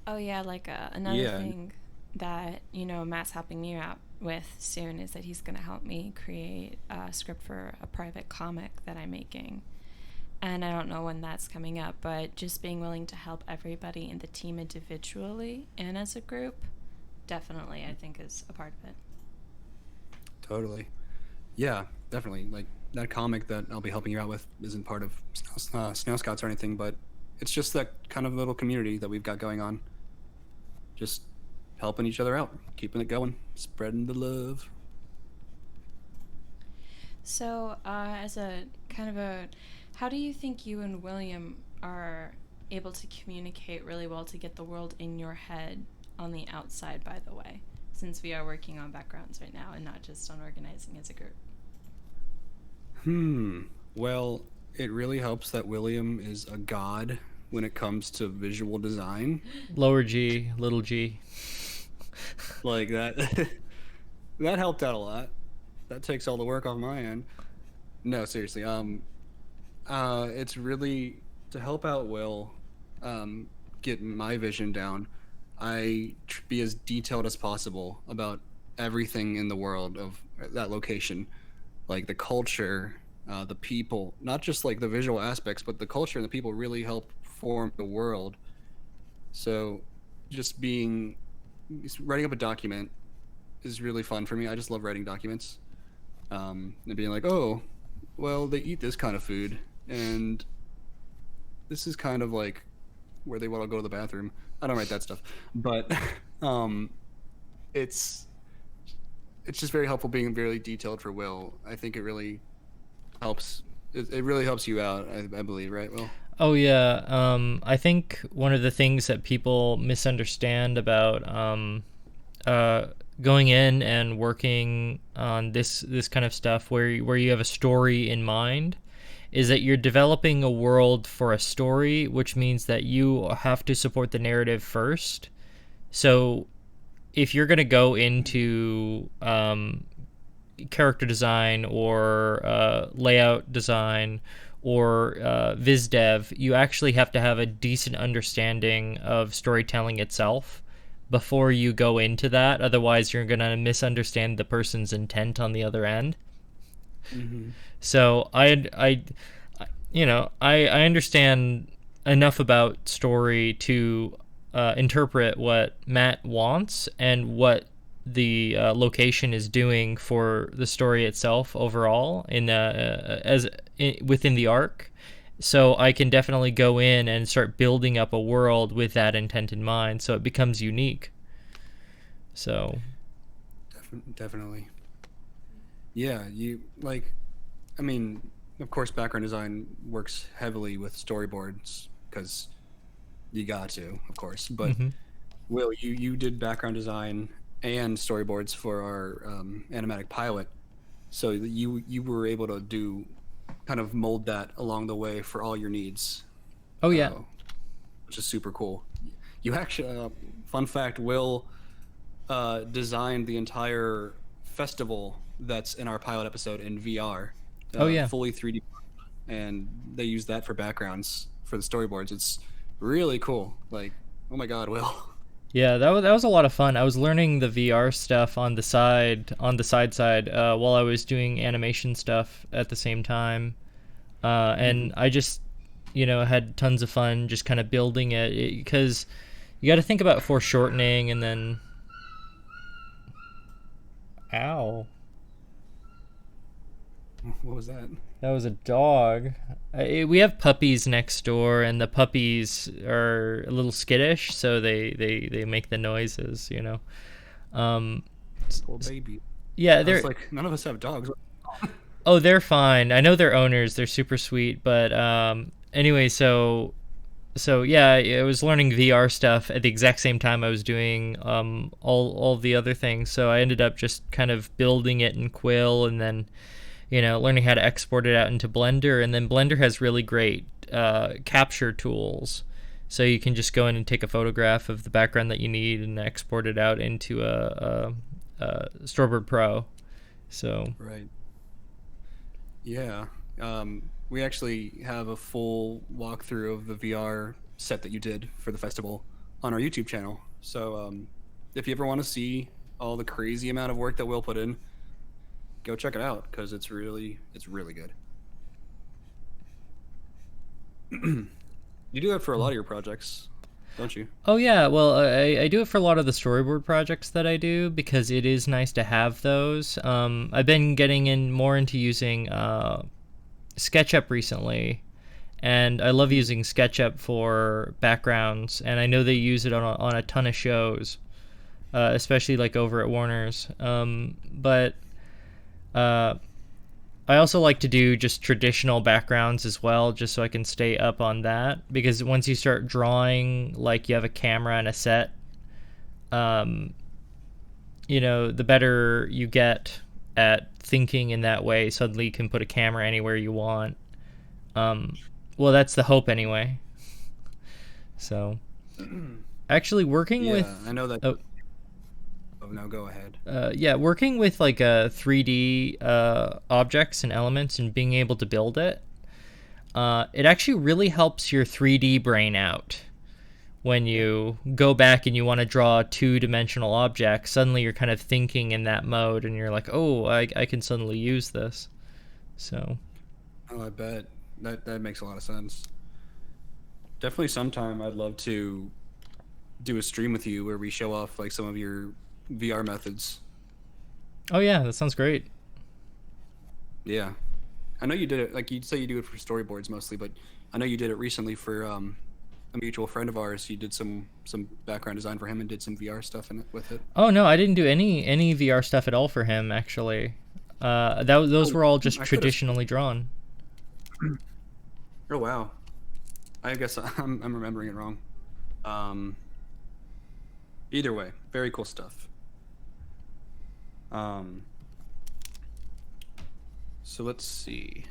Oh yeah, like another Yeah. thing that Matt's helping me out with soon is that he's going to help me create a script for a private comic that I'm making. And I don't know when that's coming up, but just being willing to help everybody in the team individually and as a group, definitely I think is a part of it. Totally. Yeah, definitely. Like, that comic that I'll be helping you out with isn't part of Snail Scouts or anything, but it's just that kind of little community that we've got going on. Just helping each other out, keeping it going, spreading the love. So, as a kind of how do you think you and William are able to communicate really well to get the world in your head on the outside, by the way, since we are working on backgrounds right now and not just on organizing as a group? Well, it really helps that William is a god when it comes to visual design. Lower G, little g. Like that. That helped out a lot. That takes all the work off my end. No, seriously. It's really to help out Will, get my vision down. Be as detailed as possible about everything in the world of that location, like the culture, the people, not just like the visual aspects, but the culture and the people really help form the world. So, just writing up a document is really fun for me. I just love writing documents, and being like, oh, well, they eat this kind of food, and this is kind of like where they want to go to the bathroom. I don't write that stuff, but it's just very helpful being very detailed for Will. I think it really helps. It really helps you out, I believe, right, Will? Oh yeah. I think one of the things that people misunderstand about going in and working on this kind of stuff, where you have a story in mind, is that you're developing a world for a story, which means that you have to support the narrative first. So if you're going to go into character design or layout design or viz dev, you actually have to have a decent understanding of storytelling itself, before you go into that. Otherwise, you're going to misunderstand the person's intent on the other end. Mm-hmm. So I understand enough about story to interpret what Matt wants and what the location is doing for the story itself overall within the arc. So I can definitely go in and start building up a world with that intent in mind, so it becomes unique. So Definitely. Yeah, I mean, of course, background design works heavily with storyboards because you got to, of course. But mhm. Will, you did background design and storyboards for our animatic pilot, so you were able to do kind of mold that along the way for all your needs, Oh yeah. uh, which is super cool. You actually, fun fact, Will designed the entire festival that's in our pilot episode in VR, Oh yeah. fully 3D, and they use that for backgrounds for the storyboards. It's really cool. Like, oh my god, Will. Yeah, that was a lot of fun. I was learning the VR stuff on the side, while I was doing animation stuff at the same time, and I just, had tons of fun just kind of building it because you got to think about foreshortening and then. Ow! What was that? That was a dog. We have puppies next door, and the puppies are a little skittish, so they make the noises, Um, Poor baby. yeah, I they're was like, none of us have dogs. oh, they're fine. I know their owners; they're super sweet. But anyway, so yeah, I was learning VR stuff at the exact same time I was doing all the other things. So I ended up just kind of building it in Quill, and then learning how to export it out into Blender. And then Blender has really great capture tools. So you can just go in and take a photograph of the background that you need and export it out into a Storyboard Pro. So Right. Yeah. We actually have a full walkthrough of the VR set that you did for the festival on our YouTube channel. So if you ever want to see all the crazy amount of work that Will put in, go check it out because it's really good. You do that for a lot of your projects, don't you? oh yeah, well I do it for a lot of the storyboard projects that I do because it is nice to have those. I've been getting more into using SketchUp recently, and I love using SketchUp for backgrounds, and I know they use it on a ton of shows, especially like over at Warner's. But I also like to do just traditional backgrounds as well, just so I can stay up on that. Because once you start drawing like you have a camera and a set, the better you get at thinking in that way. Suddenly you can put a camera anywhere you want. Well, that's the hope anyway. So, actually working Yeah, with... I know that. Oh. Oh no, go ahead. Yeah, working with like 3D objects and elements and being able to build it, it actually really helps your 3D brain out. When you go back and you want to draw two-dimensional objects, suddenly you're kind of thinking in that mode, and you're like, oh, I can suddenly use this. So. Oh, I bet that makes a lot of sense. Definitely, sometime I'd love to do a stream with you where we show off like some of your VR methods. Oh yeah, that sounds great. Yeah, I know you did it. Like you say, you do it for storyboards mostly, but I know you did it recently for a mutual friend of ours. You did some background design for him and did some VR stuff in it with it. Oh no, I didn't do any VR stuff at all for him actually. Those were all just traditionally drawn. Oh wow, I guess I'm remembering it wrong. Either way, very cool stuff. So let's see.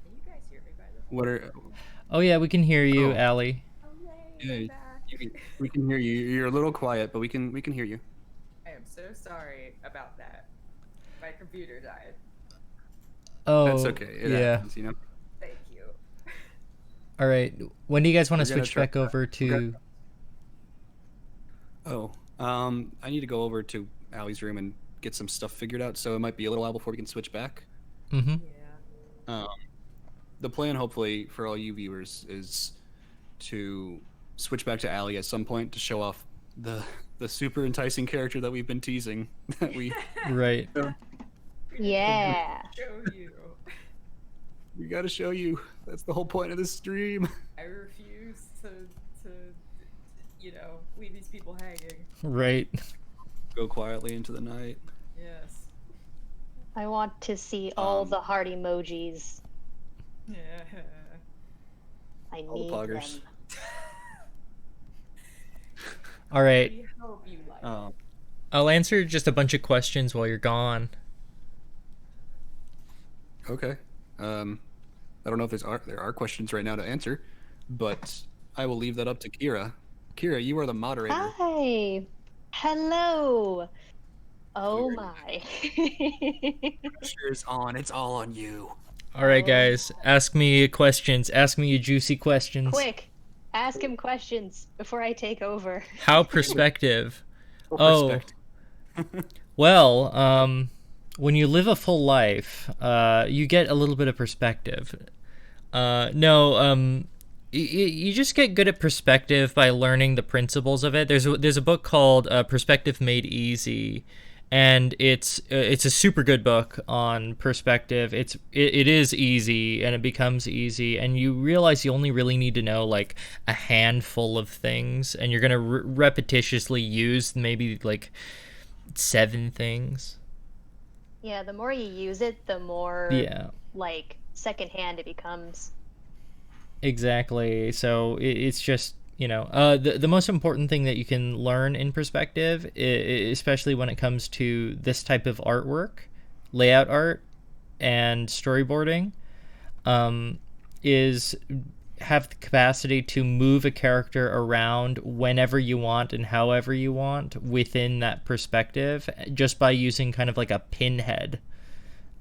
Can you guys hear me by the way? What are? Oh yeah, we can hear you, Oh. Allie. Oh, Yeah, yay, I'm back. we can hear you. You're a little quiet, but we can hear you. I am so sorry about that. My computer died. Oh, That's okay. It yeah. happens, you know. Thank you. All right. When do you guys want to We're gonna switch try- back over to? Oh, I need to go over to Allie's room and get some stuff figured out. So it might be a little while before we can switch back. Mm-hmm. Yeah. Um, the plan, hopefully, for all you viewers, is to switch back to Allie at some point to show off the super enticing character that we've been teasing. That Right. Yeah. Show you. we got to show you. That's the whole point of this stream. I refuse to leave these people hanging. Right. Go quietly into the night. Yes. I want to see all the heart emojis. Yeah. I All the need poggers. them. All right. We hope you like it. I'll answer just a bunch of questions while you're gone. Okay. I don't know if there are questions right now to answer, but I will leave that up to Kira. Kira, you are the moderator. Hi. Hello. Oh my. Pressure's on. It's all on you. All right, guys. Ask me questions. Ask me your juicy questions. Quick. Ask him questions before I take over. How perspective? Perspective. Well, when you live a full life, you get a little bit of perspective. You just get good at perspective by learning the principles of it. There's a book called Perspective Made Easy, and it's a super good book on perspective. It is easy, and it becomes easy, and you realize you only really need to know like a handful of things, and you're gonna repetitiously use maybe like 7 things. Yeah, the more you use it, the more like secondhand it becomes. Exactly. So it's just, the most important thing that you can learn in perspective, especially when it comes to this type of artwork, layout art, and storyboarding, is have the capacity to move a character around whenever you want and however you want within that perspective, just by using kind of like a pinhead.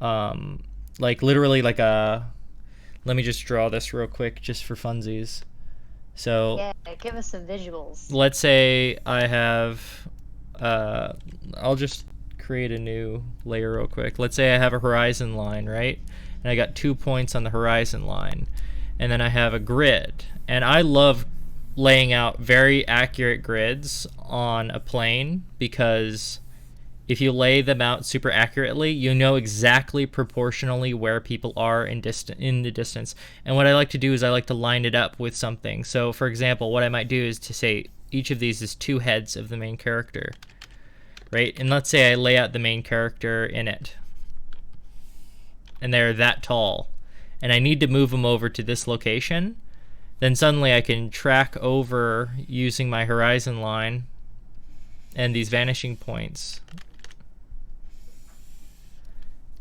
Like literally like a... Let me just draw this real quick just for funsies. So Yeah, give us some visuals. let's say I have... I'll just create a new layer real quick. Let's say I have a horizon line, right? And I got 2 points on the horizon line. And then I have a grid. And I love laying out very accurate grids on a plane, because if you lay them out super accurately, you know exactly proportionally where people are in the distance. And what I like to do is I like to line it up with something. So, for example, what I might do is to say each of these is 2 heads of the main character, right? And let's say I lay out the main character in it, and they're that tall, and I need to move them over to this location. Then suddenly I can track over using my horizon line and these vanishing points.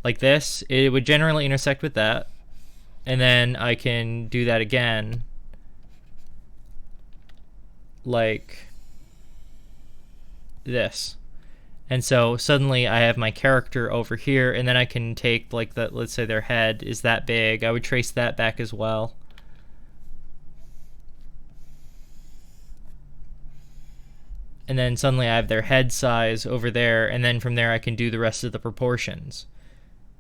Like this, it would generally intersect with that, and then I can do that again, like this. And so suddenly I have my character over here, and then I can take like let's say their head is that big, I would trace that back as well. And then suddenly I have their head size over there, and then from there I can do the rest of the proportions.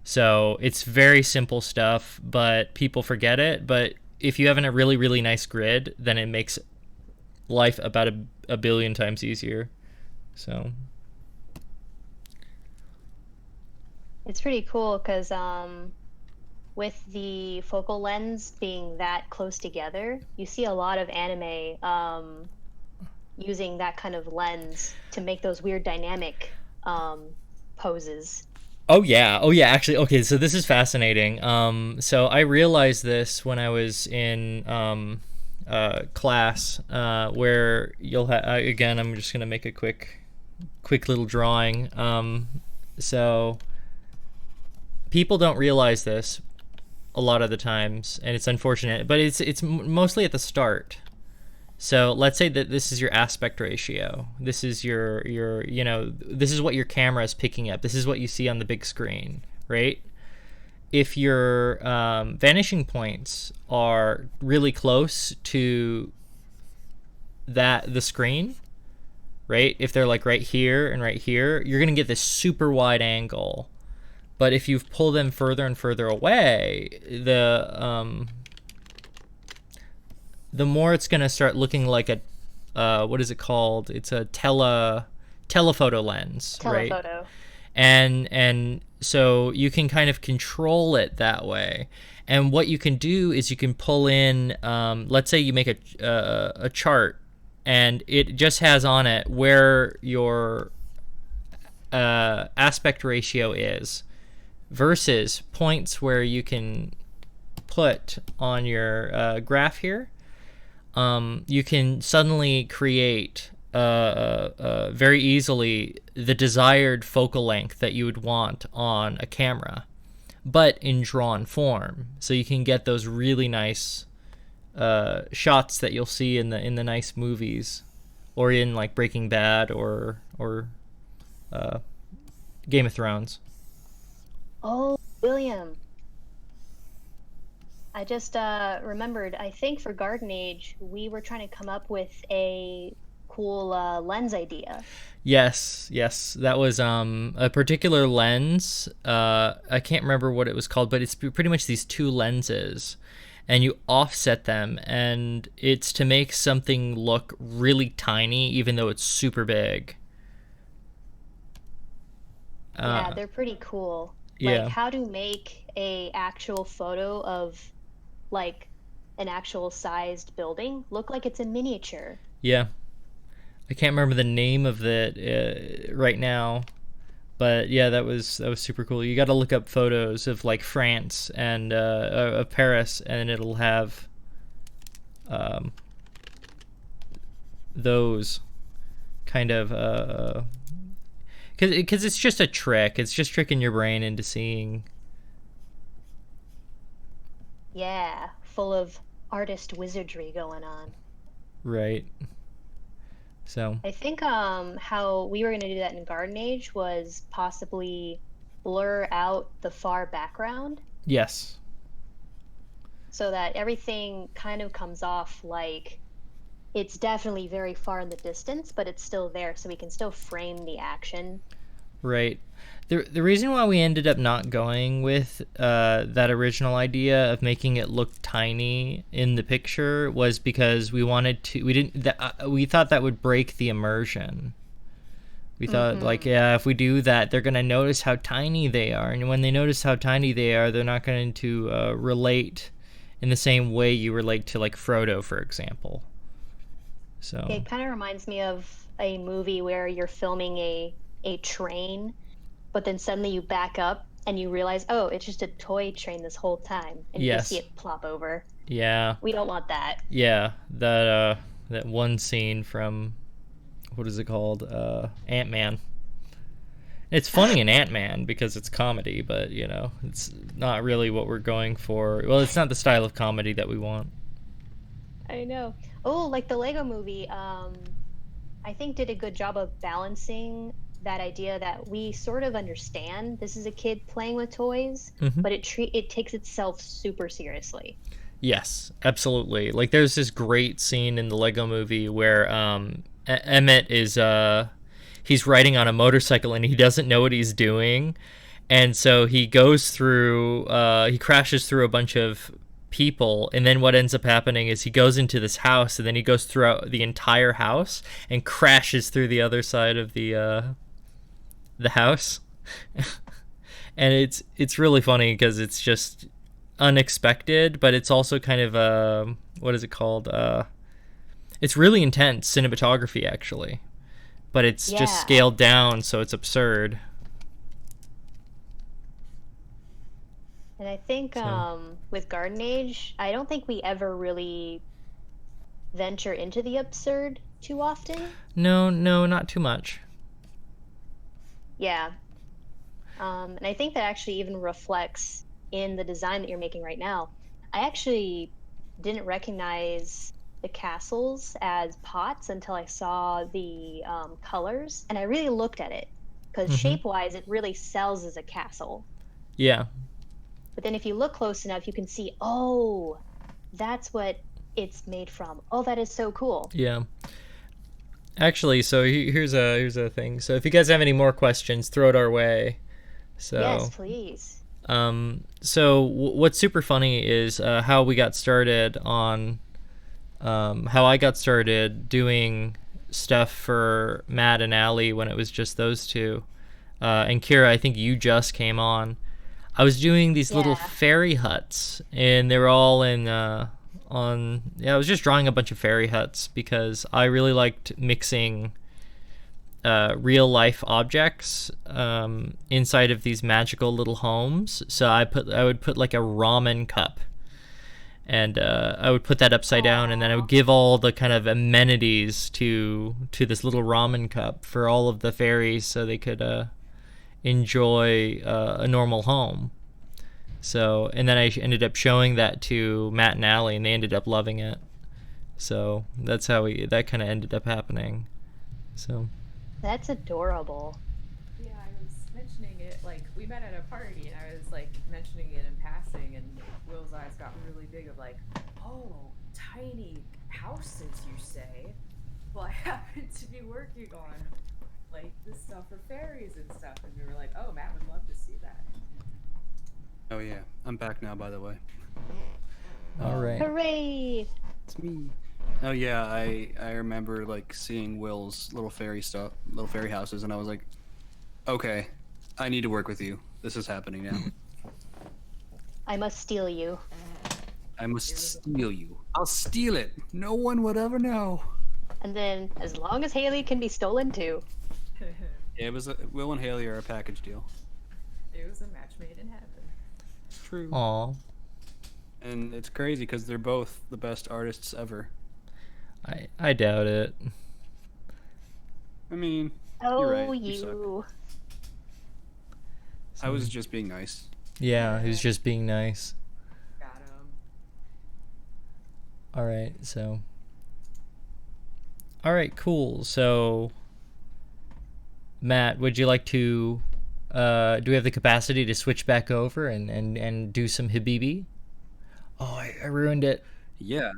So it's very simple stuff, but people forget it. But if you have a really, really nice grid, then it makes life about a billion times easier. So It's pretty cool because with the focal lens being that close together, you see a lot of anime using that kind of lens to make those weird dynamic poses. Oh yeah, actually, okay, so this is fascinating. So I realized this when I was in class, where you'll have, again, I'm just gonna make a quick little drawing. So people don't realize this a lot of the times, and it's unfortunate, but it's mostly at the start. So let's say that this is your aspect ratio. This is your this is what your camera is picking up. This is what you see on the big screen, right? If your vanishing points are really close to the screen, right? If they're like right here and right here, you're going to get this super wide angle. But if you pull them further and further away, the more it's going to start looking like a what is it called? It's a telephoto lens, right? Telephoto. And so you can kind of control it that way. And what you can do is you can pull in, let's say you make a chart, and it just has on it where your aspect ratio is, versus points where you can put on your graph here. You can suddenly create very easily the desired focal length that you would want on a camera, but in drawn form. So you can get those really nice shots that you'll see in the nice movies, or in like Breaking Bad or Game of Thrones. Oh, William. I just remembered, I think for Garden Age, we were trying to come up with a cool lens idea. Yes, that was a particular lens. I can't remember what it was called, but it's pretty much these two lenses, and you offset them, and it's to make something look really tiny, even though it's super big. Yeah, they're pretty cool. Yeah. Like how to make a actual photo of like an actual sized building look like it's a miniature. Yeah. I can't remember the name of it right now, but yeah, that was super cool. You got to look up photos of like France and of Paris, and it'll have those kind of because it's just a trick. It's just tricking your brain into seeing. Yeah, full of artist wizardry going on. Right. So I think how we were going to do that in Garden Age was possibly blur out the far background yes. so that everything kind of comes off like it's definitely very far in the distance, but it's still there, so we can still frame the action. Right. The reason why we ended up not going with that original idea of making it look tiny in the picture was because we thought that would break the immersion. We thought like, yeah, if we do that, they're going to notice how tiny they are. And when they notice how tiny they are, they're not going to relate in the same way you relate to like Frodo, for example. So It kind of reminds me of a movie where you're filming a train, but then suddenly you back up and you realize, oh, it's just a toy train this whole time, and you just see it plop over. Yeah. We don't want that. Yeah, that one scene from, what is it called? Ant-Man. It's funny in Ant-Man because it's comedy, but you know, it's not really what we're going for. Well, it's not the style of comedy that we want. I know. Oh, like the Lego movie, I think did a good job of balancing that idea that we sort of understand this is a kid playing with toys, but it takes itself super seriously. Yes, absolutely. Like there's this great scene in the Lego movie where Emmett is he's riding on a motorcycle and he doesn't know what he's doing, and so he goes through he crashes through a bunch of people, and then what ends up happening is he goes into this house, and then he goes throughout the entire house and crashes through the other side of the house. And it's really funny because it's just unexpected, but it's also kind of what is it called? It's really intense cinematography actually, but it's just scaled down, so it's absurd. And I think with Garden Age, I don't think we ever really venture into the absurd too often. No, not too much. Yeah. And I think that actually even reflects in the design that you're making right now. I actually didn't recognize the castles as pots until I saw the colors, and I really looked at it because shape-wise, it really sells as a castle. Yeah. But then if you look close enough, you can see, oh, that's what it's made from. Oh, that is so cool. Yeah. Actually, so here's a thing. So if you guys have any more questions, throw it our way. Yes, So please. what's super funny is how we got started on how I got started doing stuff for Matt and Allie when it was just those two. And Kira, I think you just came on. I was doing these little Yeah. fairy huts, and they were all in on. Yeah, I was just drawing a bunch of fairy huts because I really liked mixing real life objects inside of these magical little homes. So I would put like a ramen cup, and I would put that upside down, and then I would give all the kind of amenities to this little ramen cup for all of the fairies, so they could enjoy a normal home. So, and then I ended up showing that to Matt and Allie, and they ended up loving it. So that's how that kind of ended up happening. So. That's adorable. Yeah, I was mentioning it, like, we met at a party, and I was, like, mentioning it in passing, and Will's eyes got really big of, like, oh, tiny houses, you say? Well, I happen to be working on, like, this stuff for fairies and stuff, and we were like, oh, Matt would love to see that. Oh yeah, I'm back now. By the way, All right. Hooray! it's me. Oh yeah, I remember like seeing Will's little fairy stuff, little fairy houses, and I was like, okay, I need to work with you. This is happening now. I must steal you. I must steal you. I'll steal it. No one would ever know. And then, as long as Haley can be stolen too. Yeah, it was Will and Haley are a package deal. It was a match made in heaven. True. Aw. And it's crazy because they're both the best artists ever. I doubt it. I mean, Oh, you're right. You you. suck. I was just being nice. Yeah, he was just being nice. Got him. All right, so. All right, cool. So, Matt, would you like to? Do we have the capacity to switch back over and do some Habibi? Oh, I ruined it. Yeah.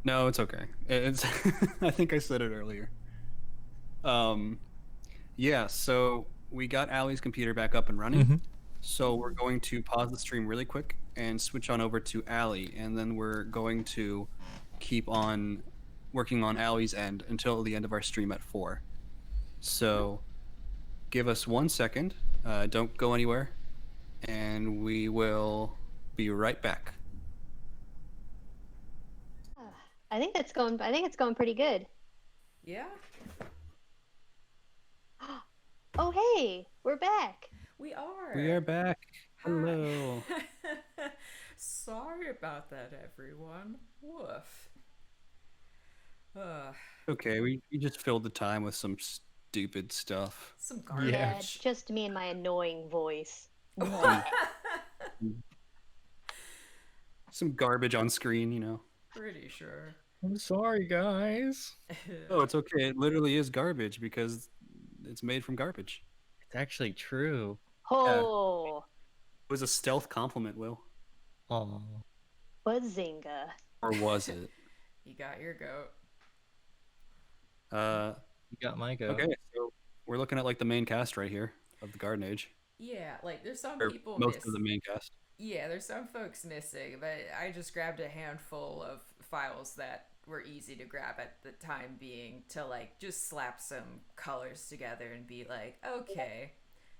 No, it's okay. It's I think I said it earlier. Yeah, so we got Allie's computer back up and running. Mm-hmm. So we're going to pause the stream really quick and switch on over to Allie, and then we're going to keep on working on Allie's end until the end of our stream at 4. So give us 1 second. Don't go anywhere, and we will be right back. I think it's going pretty good. Yeah, Oh, hey, we're back. we are. We are back. Hi. Hello. Sorry about that, everyone. Woof. Okay, we just filled the time with some stupid stuff. Some garbage. Yeah. Yeah, it's just me and my annoying voice. Some garbage on screen, you know. Pretty sure. I'm sorry, guys. Oh, it's okay. It literally is garbage because it's made from garbage. It's actually true. Oh, It was a stealth compliment, Will. Aw. Bazinga. Or was it? You got your goat. You got my go. Okay, so we're looking at like the main cast right here of the Garden Age. Yeah, like there's some Or people most of the main cast. Yeah, there's some folks missing, but I just grabbed a handful of files that were easy to grab at the time being to like just slap some colors together and be like, okay,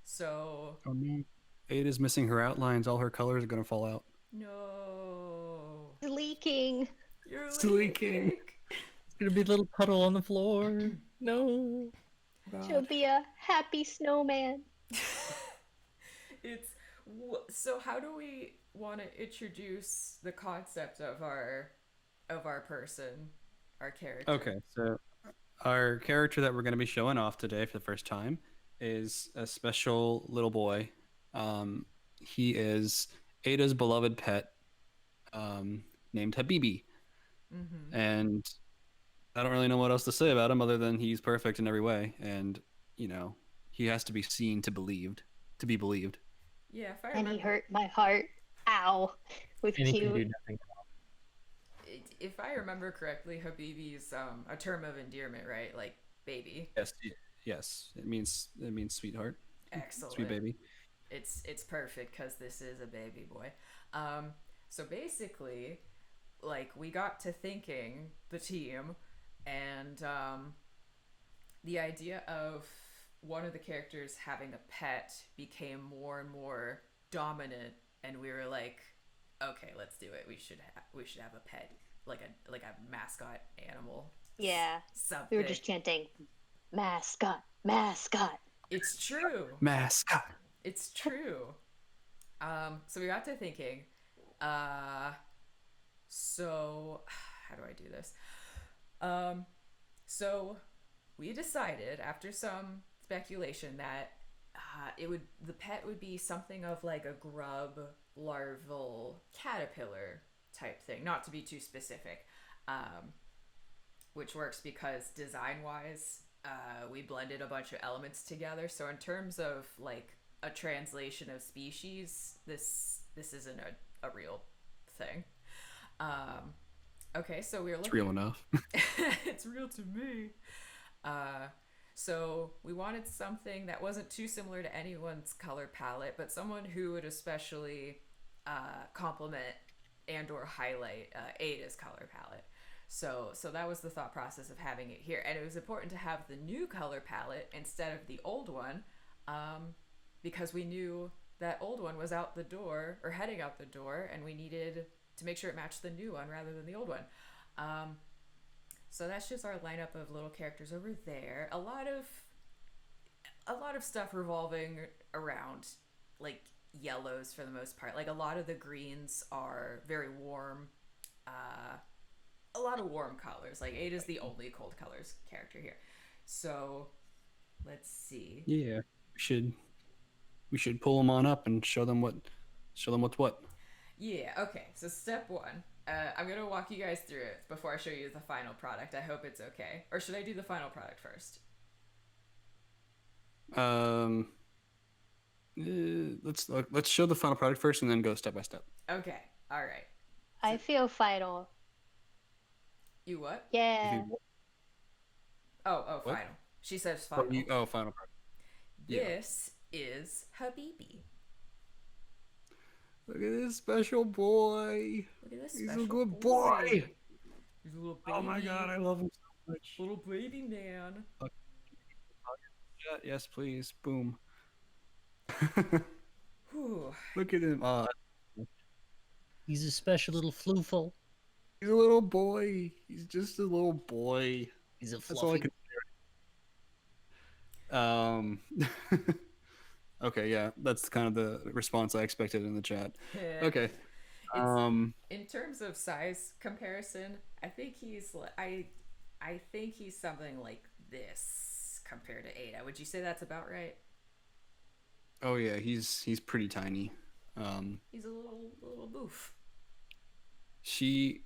so Oh no. Ada's missing her outlines. All her colors are gonna fall out. no, It's leaking. you're It's leaking. It's gonna be a little puddle on the floor. No. She'll be a happy snowman. It's so. How do we want to introduce the concept of our person, our character? Okay, so our character that we're going to be showing off today for the first time is a special little boy. He is Ada's beloved pet, named Habibi. Mm-hmm. And I don't really know what else to say about him other than he's perfect in every way, and you know he has to be seen to be believed. Yeah, if I And remember, he hurt my heart. Ow. With And he can do cute. nothing. if I remember correctly, Habibi's a term of endearment, right? Like baby. Yes, yes. It means sweetheart, sweet Excellent. baby. It's perfect because this is a baby boy. Um, so basically, like we got to thinking the team, and the idea of one of the characters having a pet became more and more dominant, and we were like, okay, let's do it. We should have a pet, like a mascot animal, Yeah. We were something. just chanting, mascot, mascot. It's true. Mascot. It's true. So we got to thinking. Uh, so how do I do this? Um, so we decided after some speculation that the pet would be something of like a grub larval caterpillar type thing, not to be too specific, um, which works because design wise we blended a bunch of elements together. So in terms of like a translation of species, this isn't a real thing. um, okay, so we were It's looking. real enough. It's real to me. Uh, so we wanted something that wasn't too similar to anyone's color palette, but someone who would especially complement and or highlight Ada's color palette. So that was the thought process of having it here, and it was important to have the new color palette instead of the old one, because we knew that old one was out the door or heading out the door, and we needed to make sure it matched the new one rather than the old one. Um, so that's just our lineup of little characters over there. A lot of stuff revolving around like yellows for the most part. Like a lot of the greens are very warm. Uh, a lot of warm colors. Like Ada's the only cold colors character here. So let's see. Yeah, we should pull them on up and show them what's what. Yeah, okay. So step one. I'm gonna walk you guys through it before I show you the final product. I hope it's okay. Or should I do the final product first? Um, let's show the final product first, and then go step by step. Okay. All right. I feel final. You what? Yeah. Oh, What? final. She says Oh, final. final product. Yeah. This is Habibi. Look at this special boy. Look at this He's special a good boy. He's a little baby. Oh my god, I love him so much. Little baby man. Yes, please. Boom. Whew. Look at him. He's a special little floofle. He's a little boy. He's just a little boy. He's a That's all I fluffy. can. Okay, yeah, that's kind of the response I expected in the chat. Okay. In terms of size comparison, I think I think he's something like this compared to Ada. Would you say that's about right? Oh yeah, he's pretty tiny. He's a little boof. She's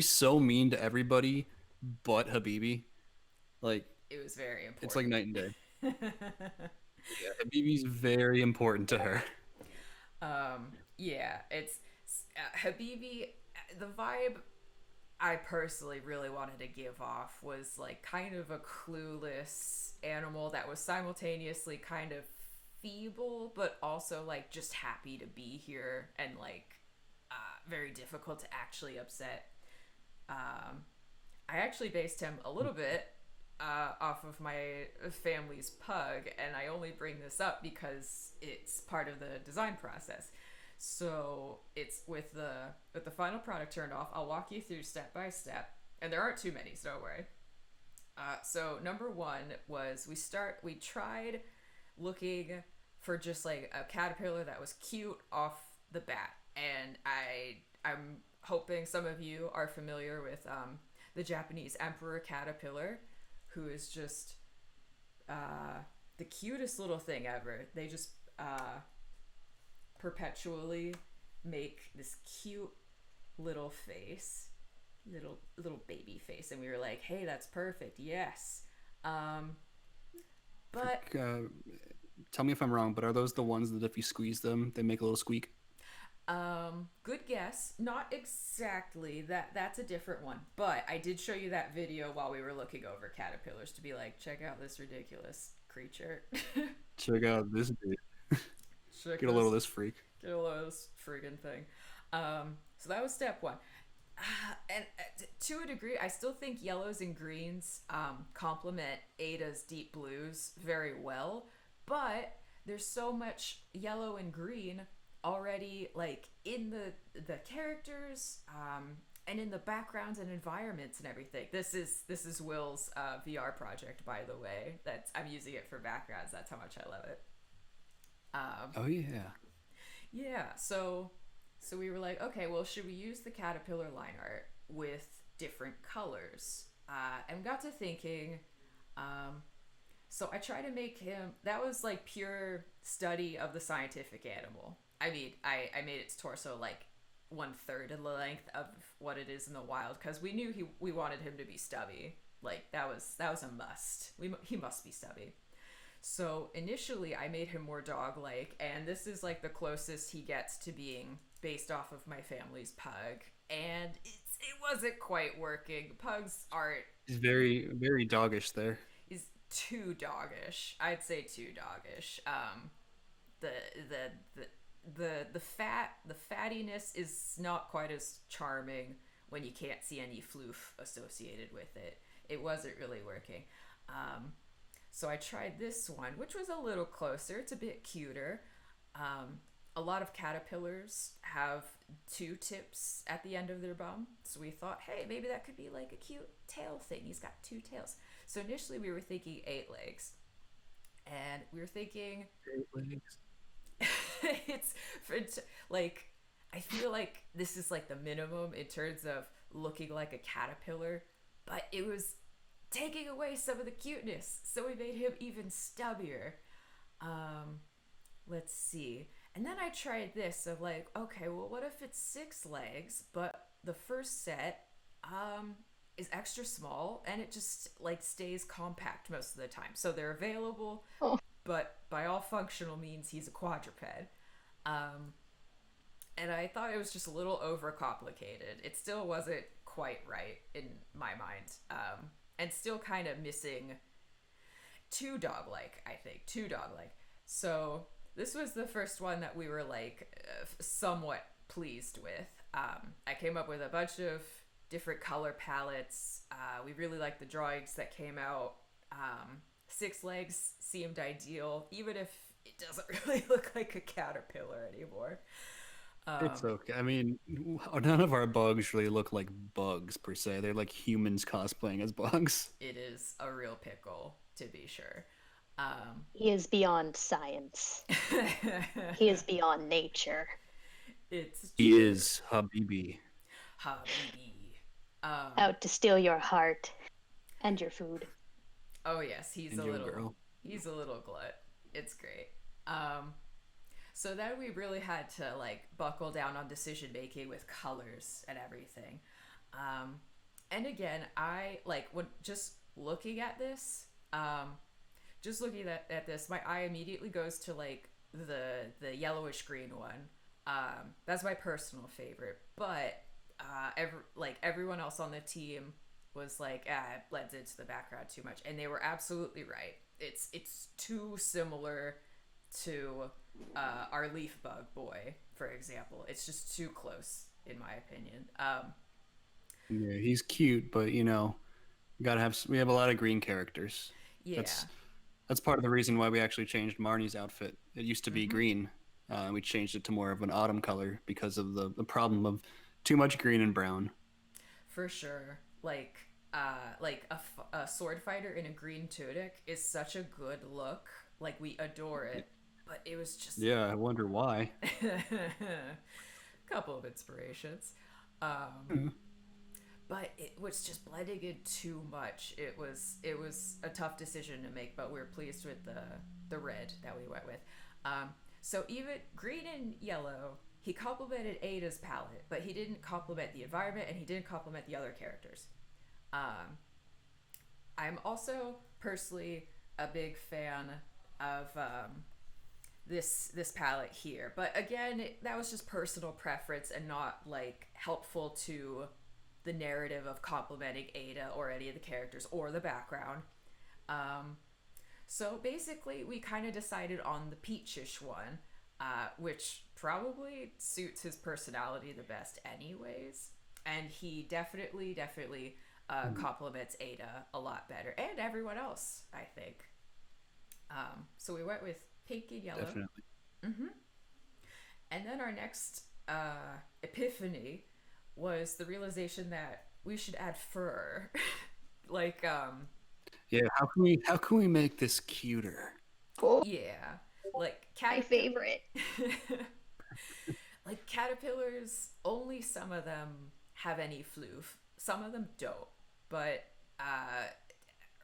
so mean to everybody but Habibi. Like It was very important. it's like night and day. Yeah, Habibi's very important to her. Yeah, it's Habibi. The vibe I personally really wanted to give off was like kind of a clueless animal that was simultaneously kind of feeble, but also like just happy to be here and like very difficult to actually upset. I actually based him a little bit off of my family's pug, and I only bring this up because it's part of the design process. So it's with the final product turned off. I'll walk you through step by step, and there aren't too many, so don't worry. So number one was we tried looking for just like a caterpillar that was cute off the bat, and I'm hoping some of you are familiar with the Japanese emperor caterpillar, who is just the cutest little thing ever. They just perpetually make this cute little face, little baby face, and we were like, hey, that's perfect, yes. But Tell me if I'm wrong, but are those the ones that if you squeeze them, they make a little squeak? Good guess. Not exactly. That's a different one. But I did show you that video while we were looking over caterpillars to be like, check out this ridiculous creature. Check out this dude. Check Get a load of this. this freak. Get a load of this friggin' thing. So that was step one. And to a degree, I still think yellows and greens complement Ada's deep blues very well, but there's so much yellow and green already, like in the characters, and in the backgrounds and environments and everything. This is Will's VR project, by the way. That's I'm using it for backgrounds. That's how much I love it. Oh yeah. Yeah, so we were like, okay, well, should we use the caterpillar line art with different colors? And got to thinking. So I tried to make him. That was like pure study of the scientific animal. I mean, I made its torso like 1/3 of the length of what it is in the wild because we knew we wanted him to be stubby. Like that was a must. He must be stubby. So initially, I made him more dog-like, and this is like the closest he gets to being based off of my family's pug. And it wasn't quite working. Pugs aren't He's very, very doggish there. is too doggish. I'd say too doggish. The the the fattiness is not quite as charming when you can't see any floof associated with it. It wasn't really working. So I tried this one, which was a little closer. It's a bit cuter. A lot of caterpillars have two tips at the end of their bum. So we thought, hey, maybe that could be like a cute tail thing. He's got two tails. So initially we were thinking 8 legs. And we were thinking it's like I feel like this is like the minimum in terms of looking like a caterpillar, but it was taking away some of the cuteness, so we made him even stubbier. Let's see. And then I tried this of like, okay, well, what if it's 6 legs, but the first set is extra small and it just like stays compact most of the time. So they're available, Oh, but by all functional means, he's a quadruped. Um, and I thought it was just a little overcomplicated. It still wasn't quite right in my mind, and still kind of missing too dog-like. I think too dog-like. So this was the first one that we were like somewhat pleased with. I came up with a bunch of different color palettes. We really liked the drawings that came out. 6 legs seemed ideal, even if it doesn't really look like a caterpillar anymore. It's Um, okay. I mean, none of our bugs really look like bugs per se. They're like humans cosplaying as bugs. it is a real pickle, to be sure. Um, he is beyond science. He is beyond nature. it's He true. is Habibi. Habibi. Um, Out to steal your heart and your food. oh yes, he's And a you, little girl. he's a little glut. It's great. Um, so then we really had to like buckle down on decision making with colors and everything. Um, and again, I like when just looking at this, just looking at this, my eye immediately goes to like the yellowish green one. That's my personal favorite, but everyone else on the team was like, it blends into the background too much, and they were absolutely right. It's too similar to our leaf bug boy, for example. It's just too close, in my opinion. Yeah, he's cute, but we gotta have. We have a lot of green characters. Yeah. That's part of the reason why we actually changed Marnie's outfit. It used to be Mm-hmm. green. We changed it to more of an autumn color because of the problem of too much green and brown. For sure. Like a sword fighter in a green tunic is such a good look. Like we adore it, but it was just Yeah, I wonder why. couple of inspirations. Hmm. But it was just blending in too much. It was a tough decision to make, but we were pleased with the red that we went with. So even green and yellow, he complemented Ada's palette, but he didn't complement the environment and he didn't complement the other characters. Um, I'm also personally a big fan of this palette here. But again, that was just personal preference and not like helpful to the narrative of complimenting Ada or any of the characters or the background. Um, so basically, we kind of decided on the peachish one, which probably suits his personality the best, anyways. And he definitely compliments Ada a lot better, and everyone else, I think. So we went with pink and yellow. Definitely. Mm-hmm. And then our next epiphany was the realization that we should add fur. like, Yeah, how can we make this cuter? Oh, yeah, like my favorite. like caterpillars, only some of them have any floof. Some of them don't. But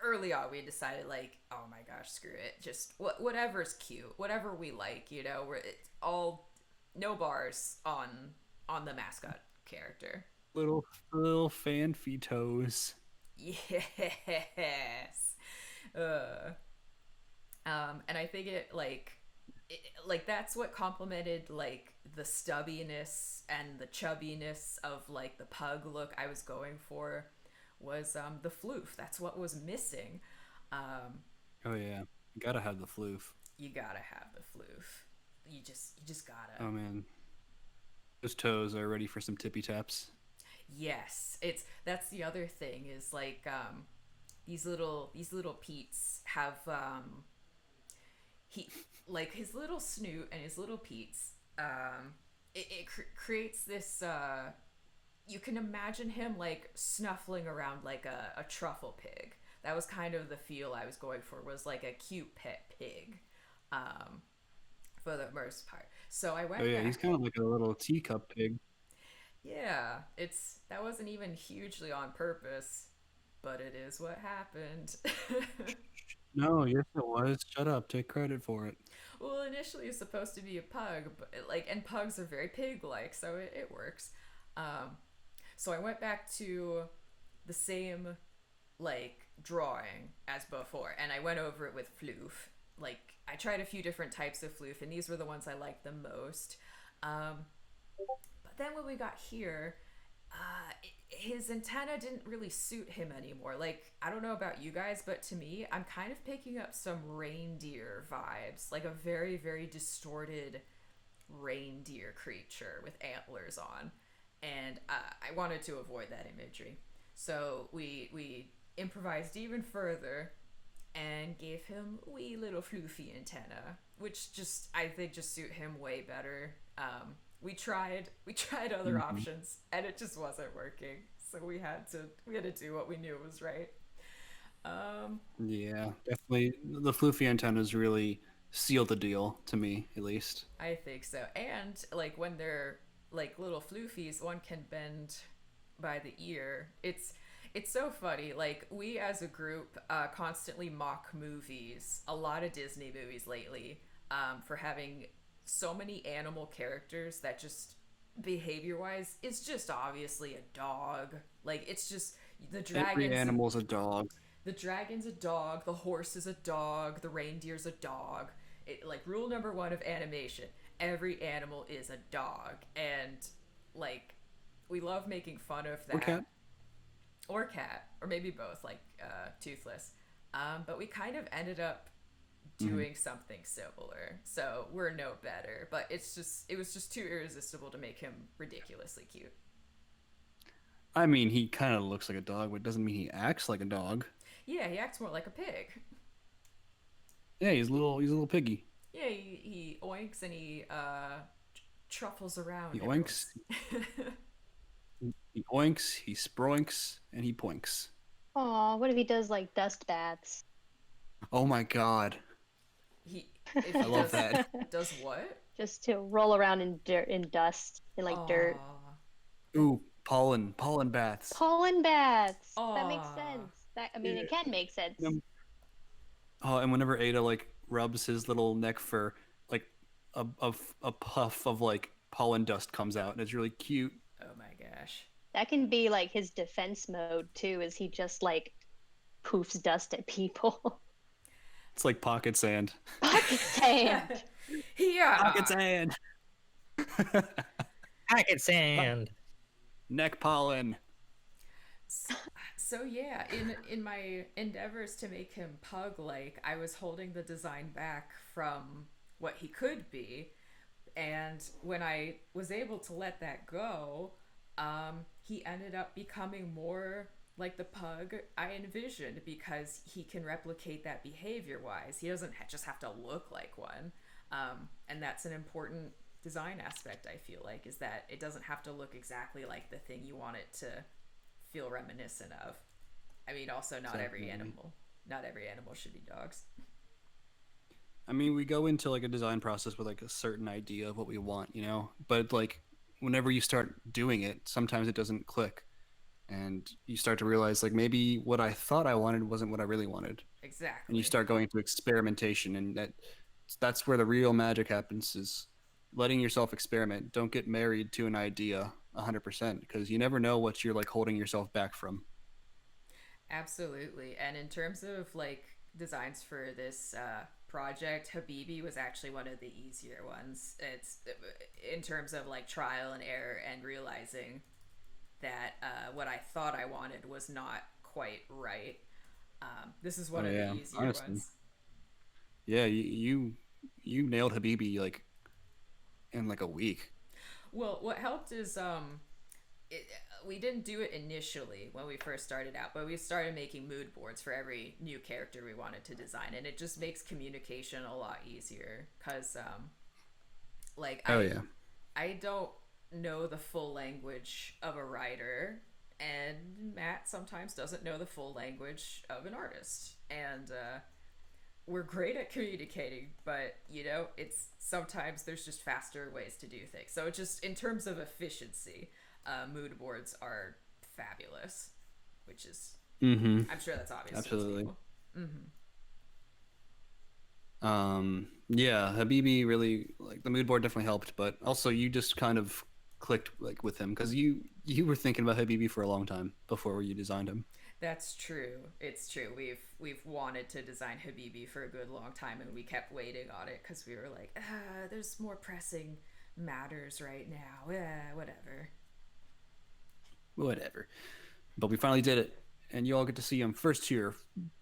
early on, we decided like, oh my gosh, screw it. Just whatever's cute, whatever we like. We're it's all no bars on the mascot character. Little fancy toes. Yes. Uh, and I think like that's what complemented like the stubbiness and the chubbiness of like the pug look I was going for was the floof. That's what was missing. Um, Oh yeah, you gotta have the floof. you gotta have the floof. You just gotta. Oh man, those toes are ready for some tippy taps. Yes, that's the other thing is like these little Pete's have he like his little snoot and his little Pete's it creates this you can imagine him like snuffling around like a truffle pig. That was kind of the feel I was going for, was like a cute pet pig for the most part. So I went Oh yeah, back. he's kind of like a little teacup pig. Yeah, that wasn't even hugely on purpose, but it is what happened. No, yes it was. Shut up. Take credit for it. Well, initially it was supposed to be a pug, but like, and pugs are very pig-like, so it works. Um, so I went back to the same like drawing as before, and I went over it with floof. Like I tried a few different types of floof, and these were the ones I liked the most. But then when we got here, his antenna didn't really suit him anymore. Like, I don't know about you guys, but to me, I'm kind of picking up some reindeer vibes, like a very, very distorted reindeer creature with antlers on. And I wanted to avoid that imagery. So we improvised even further and gave him wee little floofy antenna, which just I think just suit him way better. We tried other options and it just wasn't working. So we had to do what we knew was right. Yeah, definitely. The floofy antennas really seal the deal to me, at least. I think so. And like when they're like little floofies, one can bend by the ear. It's so funny. Like we as a group constantly mock movies, a lot of Disney movies lately, for having so many animal characters that just behavior wise is just obviously a dog. Like it's just the Every dragons. animal's a dog. The dragon's a dog, the horse is a dog, the reindeer's a dog. Like rule number one of animation, every animal is a dog. And like we love making fun of that. Or cat. Or cat, or maybe both, like toothless. But we kind of ended up doing something similar. So we're no better, but it was just too irresistible to make him ridiculously cute. I mean, he kind of looks like a dog, but it doesn't mean he acts like a dog. Yeah, he acts more like a pig. Yeah, he's a little piggy. Yeah, he oinks and he truffles around. He oinks. He oinks, he sproinks, and he poinks. Aw, what if he does like dust baths? Oh my god. If he I love that. Does what? Just to roll around in dirt, in dust, in like dirt. Aw. Ooh, pollen baths. Pollen baths. That makes Aw. sense. It can make sense. Oh, and whenever Ada like rubs his little neck fur, like a puff of like pollen dust comes out, and it's really cute. Oh my gosh. That can be like his defense mode too, is he just like poofs dust at people. It's like pocket sand. Pocket sand. Pocket Yeah. sand. Packet sand. Neck pollen. So yeah, in my endeavors to make him pug like, I was holding the design back from what he could be, and when I was able to let that go, he ended up becoming more like the pug I envisioned because he can replicate that behavior wise. He doesn't just have to look like one, and that's an important design aspect. I feel like is that it doesn't have to look exactly like the thing you want it to feel reminiscent of. I mean, also Exactly. not every animal should be dogs. I mean, we go into like a design process with like a certain idea of what we want, you know. But like, whenever you start doing it, sometimes it doesn't click, and you start to realize like maybe what I thought I wanted wasn't what I really wanted, and you Exactly. start going into experimentation, and that's where the real magic happens is letting yourself experiment. Don't get married to an idea 100% because you never know what you're like holding yourself back from. Absolutely. And in terms of like designs for this project, Habibi was actually one of the easier ones. It's in terms of like trial and error and realizing that what I thought I wanted was not quite right. This is one Oh of the yeah, easier honestly, ones. yeah, you nailed Habibi like in like a week. Well, what helped is it, we didn't do it initially when we first started out, but we started making mood boards for every new character we wanted to design, and it just makes communication a lot easier. Cause like Oh yeah. I don't know the full language of a writer, and Matt sometimes doesn't know the full language of an artist, and we're great at communicating, but you know, it's sometimes there's just faster ways to do things. So it's just in terms of efficiency, mood boards are fabulous, which is Mm-hmm. I'm sure that's obvious to most Absolutely. people. Mm-hmm. Yeah, Habibi really like the mood board definitely helped, but also you just kind of clicked like with him because you were thinking about Habibi for a long time before you designed him. That's true. It's true. We've wanted to design Habibi for a good long time, and we kept waiting on it because we were like, there's more pressing matters right now. Whatever. Whatever. But we finally did it, and you all get to see him first here.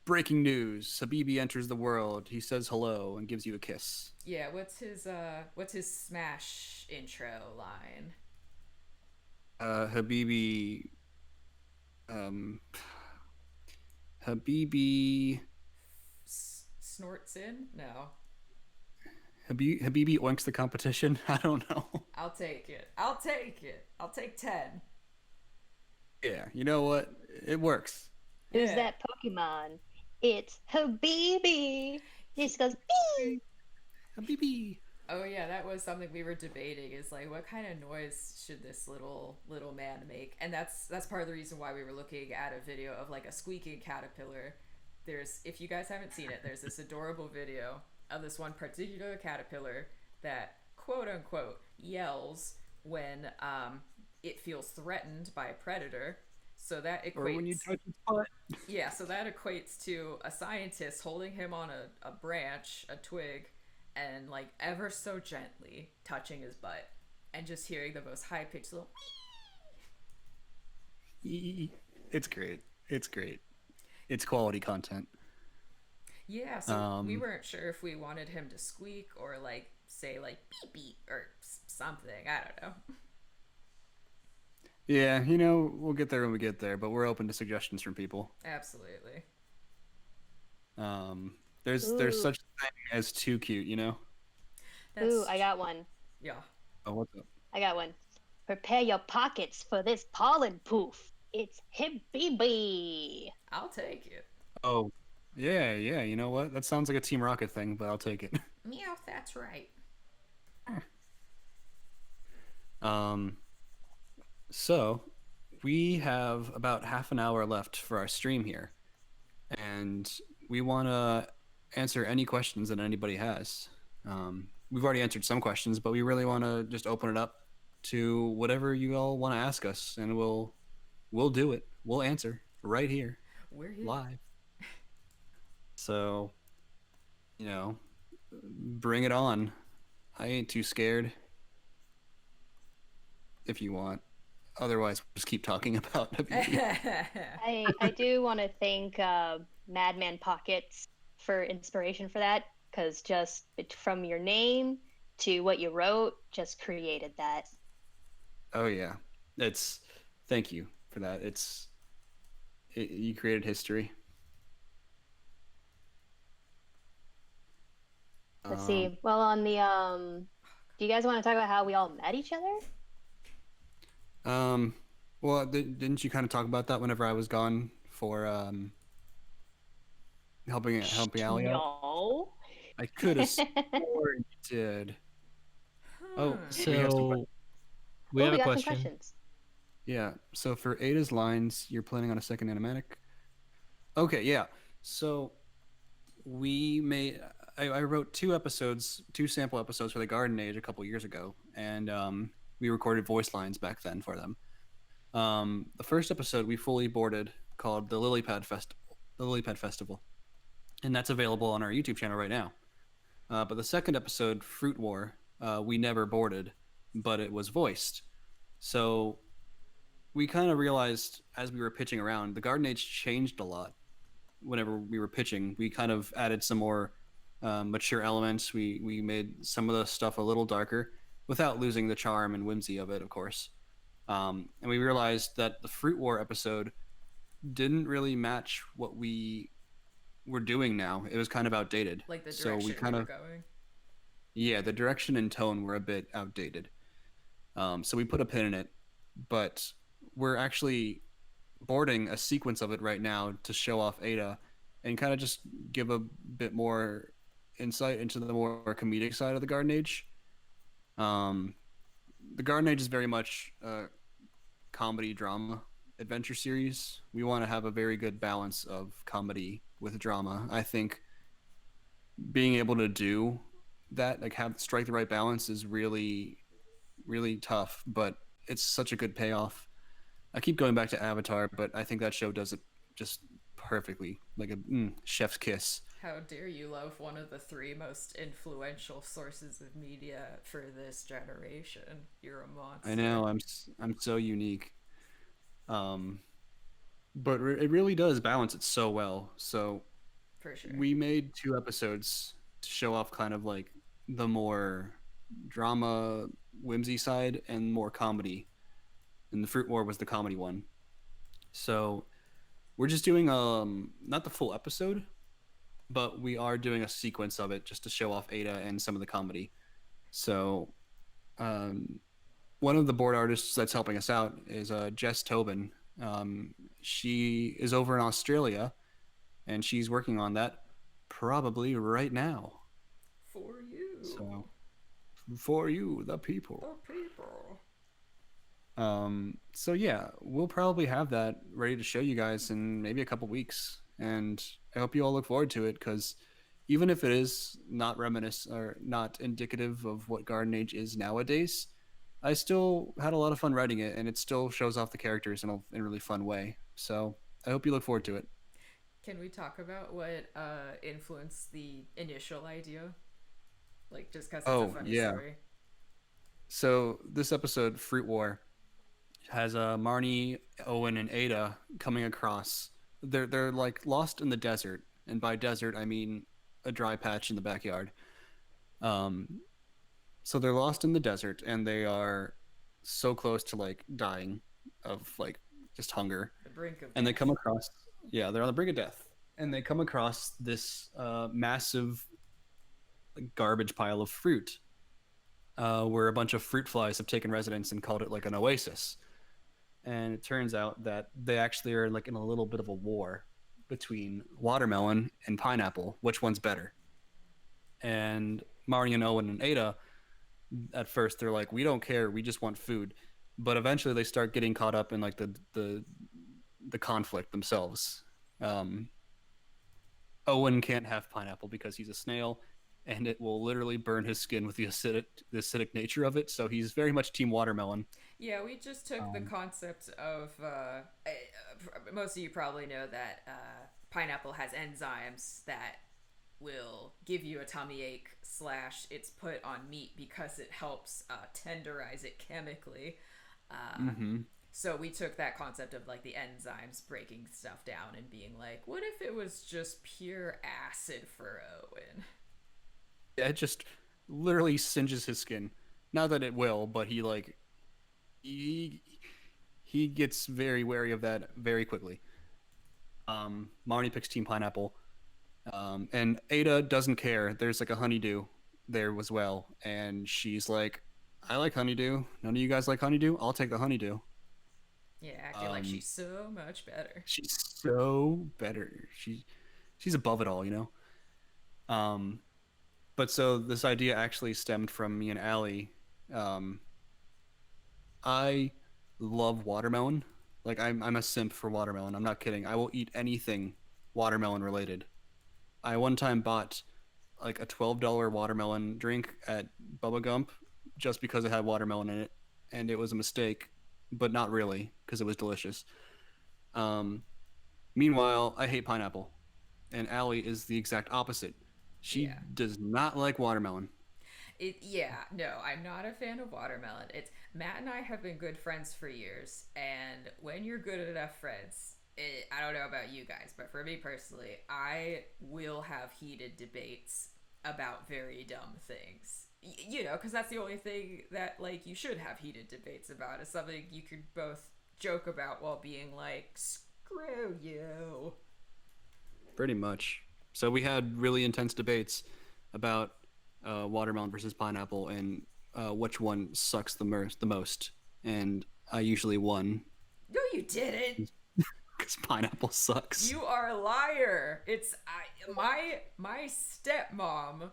Breaking news: Habibi enters the world. He says hello and gives you a kiss. Yeah. What's his smash intro line? Habibi, um, Habibi, Snorts in? No. Habibi oinks the competition. I don't know. I'll take it. I'll take it. I'll take 10. Yeah, you know what? It works. Who's Yeah. that Pokemon? It's Habibi. This goes bee. Habibi. Oh yeah, that was something we were debating. Is like, what kind of noise should this little man make? And that's part of the reason why we were looking at a video of like a squeaking caterpillar. There's, if you guys haven't seen it, there's this adorable video of this one particular caterpillar that quote unquote yells when it feels threatened by a predator. So that Or when you equates, touch his butt. yeah, so that equates to a scientist holding him on a branch, a twig, and like ever so gently touching his butt and just hearing the most high pitched little. It's great. It's great. It's quality content. Yeah, so we Um, weren't sure if we wanted him to squeak or like say like beep beep or something. I don't know. yeah, we'll get there when we get there, but we're open to suggestions from people. Absolutely. There's Ooh, such a thing as too cute, you know? ooh, That's I got one. yeah. Oh, what's up? I got one. Prepare your pockets for this pollen poof. It's Habibi. I'll take it. Oh, yeah, you know what? That sounds like a Team Rocket thing, but I'll take it. Meow, that's right. Um, so we have about half an hour left for our stream here, and we want to answer any questions that anybody has. We've already answered some questions, but we really want to just open it up to whatever you all want to ask us, and we'll do it. We'll answer right here, We're here. live. So, you know, bring it on. I ain't too scared if you want. Otherwise, we'll just keep talking about WB. I do want to thank Madman Pockets for inspiration for that, because just from your name to what you wrote, just created that. Oh yeah, it's thank you for that. You created history. Let's Um, see. Well, on the do you guys want to talk about how we all met each other? um, well, didn't you kind of talk about that whenever I was gone for helping Allie out? No. I could have sworn you did. Oh, Hmm. we have some So we Oh, have we a got some question. questions. Yeah. So for Ada's lines, you're planning on a second animatic? Okay, yeah. So we made I wrote two sample episodes for the Garden Age a couple years ago, and we recorded voice lines back then for them. The first episode we fully boarded called the Lily Pad Festival, and that's available on our YouTube channel right now. But the second episode, Fruit War, we never boarded, but it was voiced. So we kind of realized as we were pitching around, the Garden Age changed a lot. Whenever we were pitching, we kind of added some more mature elements. We made some of the stuff a little darker without losing the charm and whimsy of it, of course. And we realized that the Fruit War episode didn't really match what we were doing now. It was kind of outdated. Like the So we direction we kind were of, going. yeah, the direction and tone were a bit outdated. So we put a pin in it, but we're actually boarding a sequence of it right now to show off Ada and kind of just give a bit more insight into the more comedic side of the Garden Age. Um, the Garden Age is very much a comedy drama adventure series. We want to have a very good balance of comedy with drama. I think being able to do that, like have strike the right balance, is really tough, but it's such a good payoff. I keep going back to Avatar, but I think that show does it just perfectly, like a chef's kiss. How dare you love one of the three most influential sources of media for this generation? You're a I monster. know I'm so unique, um, but it really does balance it so well. So For sure. we made two episodes to show off kind of like the more drama whimsy side and more comedy, and the Fruit War was the comedy one. So we're just doing not the full episode, but we are doing a sequence of it just to show off Ada and some of the comedy. So, um, one of the board artists that's helping us out is Jess Tobin. She is over in Australia, and she's working on that probably right now. For you. So, for you, the people. The people. So yeah, we'll probably have that ready to show you guys in maybe a couple weeks, and I hope you all look forward to it because even if it is not reminiscent or not indicative of what Garden Age is nowadays, I still had a lot of fun writing it, and it still shows off the characters in a really fun way. So I hope you look forward to it. Can we talk about what influenced the initial idea? Like, just because it's a Oh funny yeah, story. so this episode, Fruit War, has Marnie, Owen, and Ada coming across. They're like lost in the desert, and by desert I mean a dry patch in the backyard. Um, so they're lost in the desert, and they are so close to like dying of like just hunger, The brink of and they come death. across, yeah, they're on the brink of death, and they come across this massive like, garbage pile of fruit, where a bunch of fruit flies have taken residence and called it like an oasis. And it turns out that they actually are like in a little bit of a war between watermelon and pineapple. Which one's better? And Marnie and Owen and Ada, at first they're like, we don't care, we just want food. But eventually they start getting caught up in like the conflict themselves. Um, Owen can't have pineapple because he's a snail, and it will literally burn his skin with the acidic nature of it. So he's very much team watermelon. Yeah, we just took the Um, concept of. Most of you probably know that pineapple has enzymes that will give you a tummy ache / it's put on meat because it helps tenderize it chemically. Mm-hmm. So we took that concept of like the enzymes breaking stuff down and being like, what if it was just pure acid for Owen? Yeah, it just literally singes his skin. Not that it will, but he he gets very wary of that very quickly. Marnie picks Team Pineapple, and Ada doesn't care. There's like a honeydew there as well, and she's like, "I like honeydew. None of you guys like honeydew. I'll take the honeydew." Yeah, acting like she's so much better. She's so better. She's above it all, you know. Um, but so this idea actually stemmed from me and Allie. Um, I love watermelon. Like I'm a simp for watermelon. I'm not kidding. I will eat anything watermelon related. I one time bought like a $12 watermelon drink at Bubba Gump just because it had watermelon in it, and it was a mistake, but not really because it was delicious. Um, Meanwhile, I hate pineapple, and Allie is the exact opposite. She Yeah. does not like watermelon. No, I'm not a fan of watermelon. It's Matt and I have been good friends for years, and when you're good enough friends, I don't know about you guys, but for me personally, I will have heated debates about very dumb things. You know, because that's the only thing that like you should have heated debates about is something you could both joke about while being like, screw you. Pretty much. So we had really intense debates about watermelon versus pineapple and which one sucks the most. And I usually won No, you didn't. because pineapple sucks. You are a liar. My stepmom.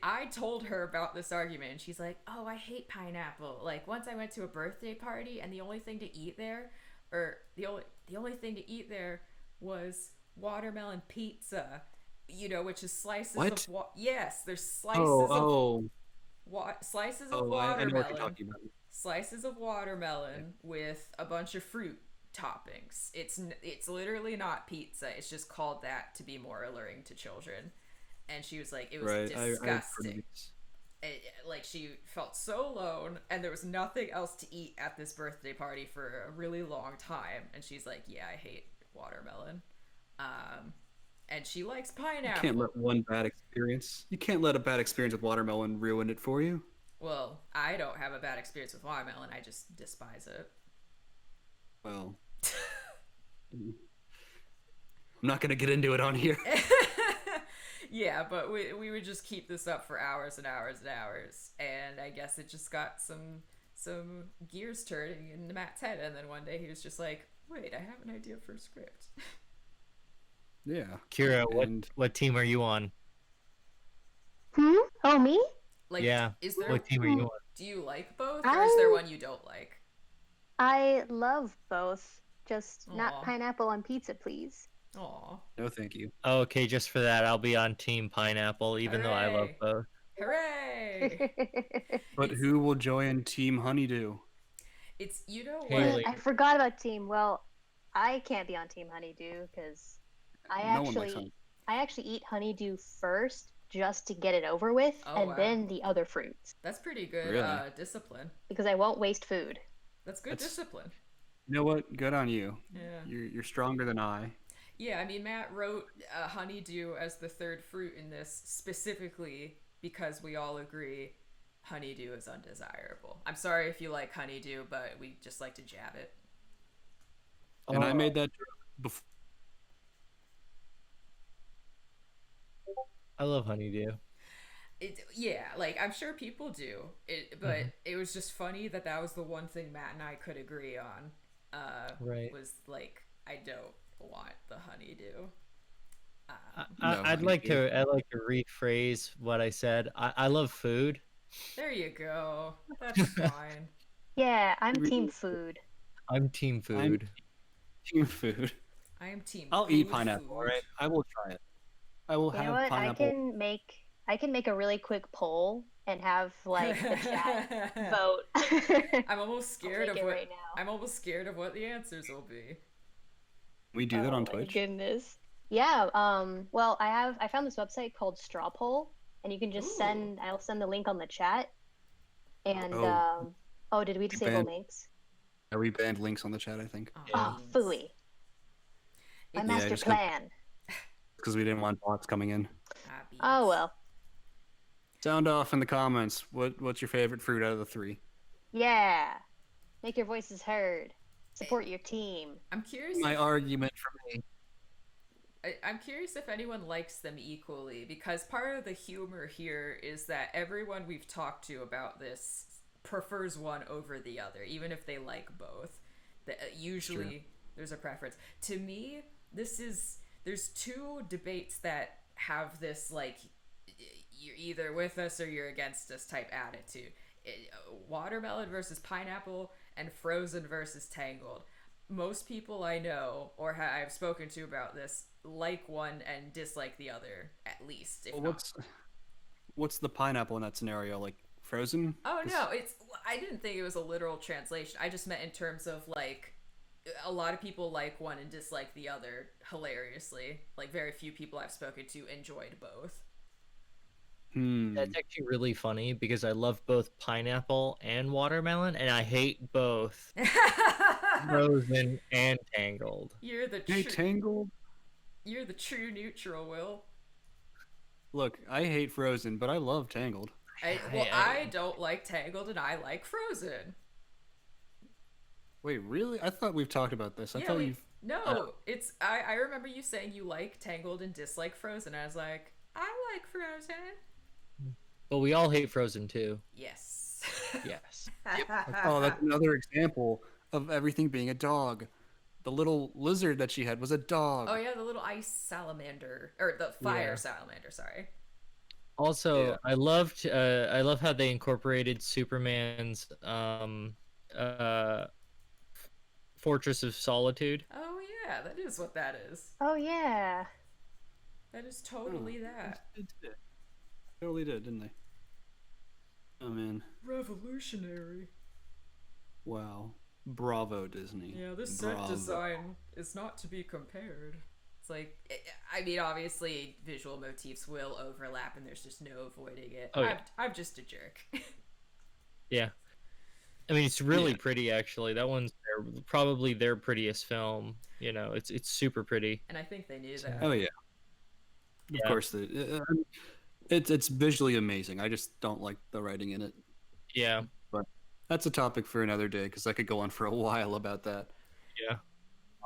I told her about this argument, and she's like, "Oh, I hate pineapple." Like once I went to a birthday party, and the only thing to eat there, or the only thing to eat there was watermelon pizza. You know, which is slices What? of yes, there's slices Oh, slices oh, of oh! I know what you're watermelon, talking about. slices of watermelon with a bunch of fruit toppings. It's literally not pizza. It's just called that to be more alluring to children. And she was like, it was Right, disgusting. Like she felt so alone, and there was nothing else to eat at this birthday party for a really long time. And she's like, yeah, I hate watermelon. And she likes pineapple. You can't let one bad experience. You can't let a bad experience with watermelon ruin it for you. Well, I don't have a bad experience with watermelon. I just despise it. Well, I'm not gonna get into it on here. Yeah, but we would just keep this up for hours and hours and hours, and I guess it just got some gears turning in Matt's head, and then one day he was just like, "Wait, I have an idea for a script." Yeah. Kira, And what team are you on? Oh, me? Like, Yeah. is there? What team are you on? Do you like both, or is there one you don't like? I love both. Just Aw. not pineapple on pizza, please. Aw, no, thank you. Oh, okay, just for that, I'll be on Team Pineapple, even though I love Hooray. both. hooray! But who will join Team Honeydew? It's you know what? Haley. I forgot about team. Well, I can't be on Team Honeydew because No one likes honey. I actually eat honeydew first just to get it over with, Oh, and wow. then the other fruits That's pretty good Really? discipline. because I won't waste food. That's good That's- discipline. You know what? Good on you. Yeah. You're stronger than I. Yeah, I mean, Matt wrote honeydew as the third fruit in this specifically because we all agree honeydew is undesirable. I'm sorry if you like honeydew, but we just like to jab it. And I made that joke before. I love Honeydew. Yeah, like I'm sure people do. But it was just funny that was the one thing Matt and I could agree on. Right. Was like I don't want the honeydew. I'd like to rephrase what I said. I love food. There you go. That's fine. Yeah, I'm Really? team food. I'm Team Food. Team food. I am team. I'll eat food. pineapple. All right, I will try it. I will You have know what? pineapple. I can make a really quick poll and have like the chat vote. I'm almost scared I'll of make it what right now. I'm almost scared of what the answers will be. We do that Oh on my Twitch. goodness. Yeah. Well, I found this website called Straw Poll, and you can just Ooh. send. I'll send the link on the chat. And Oh, oh, did we we disable banned links? we banned links on the chat, I think. Oh, Yeah. Oh, beans. phooey. My It's Yeah, master just kind of plan. because we didn't want bots coming in. Oh beans. well. Sound off in the comments. What's your favorite fruit out of the three? Yeah. Make your voices heard. I- Support your team. I'm curious My if argument for me. I'm curious if anyone likes them equally, because part of the humor here is that everyone we've talked to about this prefers one over the other, even if they like both. Usually there's a preference. To me, there's two debates that have this like you're either with us or you're against us type attitude. Watermelon versus pineapple and frozen versus tangled. Most people I know or I've spoken to about this like one and dislike the other, at least, if Well, not. what's the pineapple in that scenario? Like frozen? Oh 'Cause- no, it's I didn't think it was a literal translation. I just meant in terms of like a lot of people like one and dislike the other hilariously. Like very few people I've spoken to enjoyed both. That's actually really funny because I love both pineapple and watermelon, and I hate both frozen and tangled. You're the Hey, true tangled. you're the true neutral, Will. Look, I hate frozen, but I love tangled. I don't like tangled and I like frozen. Wait, really? I thought we've talked about this. I Yeah, thought we you've. no. It's I remember you saying you like tangled and dislike frozen. I was like, I like frozen. But we all hate Frozen too. Yes. Yes. Oh, that's another example of everything being a dog. The little lizard that she had was a dog. Oh yeah, the little ice salamander or the fire Yeah. salamander. Sorry. Also, Yeah. I love how they incorporated Superman's Fortress of Solitude. Oh yeah, that is what that is. Oh yeah. That is totally that. They did. Totally did, didn't they? Oh man. Revolutionary. Wow. Bravo, Disney. Yeah, this set Bravo. design is not to be compared. It's like, I mean, obviously visual motifs will overlap, and there's just no avoiding it. Oh, yeah. I'm just a jerk. Yeah. I mean, it's really Yeah. pretty actually. That one's probably their prettiest film. You know, it's super pretty. And I think they knew that. Oh yeah. Of Yeah. course, it's visually amazing. I just don't like the writing in it. Yeah. But that's a topic for another day because I could go on for a while about that. Yeah.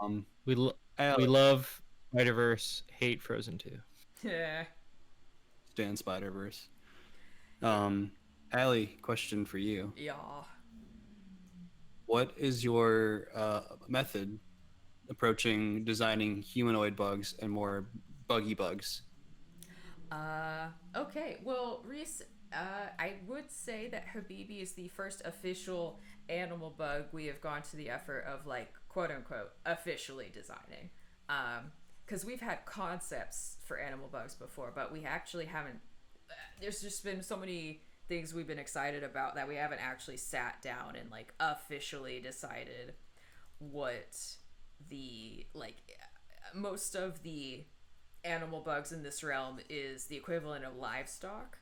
Um, We Alex, love Spider-Verse, hate Frozen 2. Yeah. Stan Spider-Verse. Allie, question for you. Yeah. What is your method approaching designing humanoid bugs and more buggy bugs? Okay. Well, Reese, I would say that Habibi is the first official animal bug we have gone to the effort of, like, quote unquote, officially designing. Because we've had concepts for animal bugs before, but we actually haven't. There's just been so many things we've been excited about that we haven't actually sat down and, like, officially decided what the, like, most of the animal bugs in this realm is the equivalent of livestock.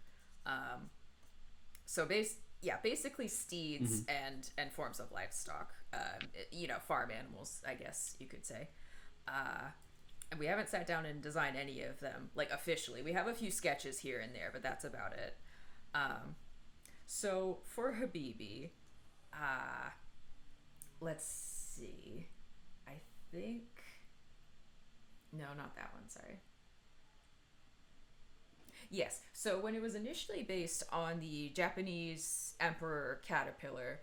So basically steeds and forms of livestock. Farm animals, I guess you could say. And we haven't sat down and designed any of them, like, officially. We have a few sketches here and there, but that's about it. So for Habibi, let's see. I think no, not that one. Sorry. Yes. So when it was initially based on the Japanese emperor caterpillar,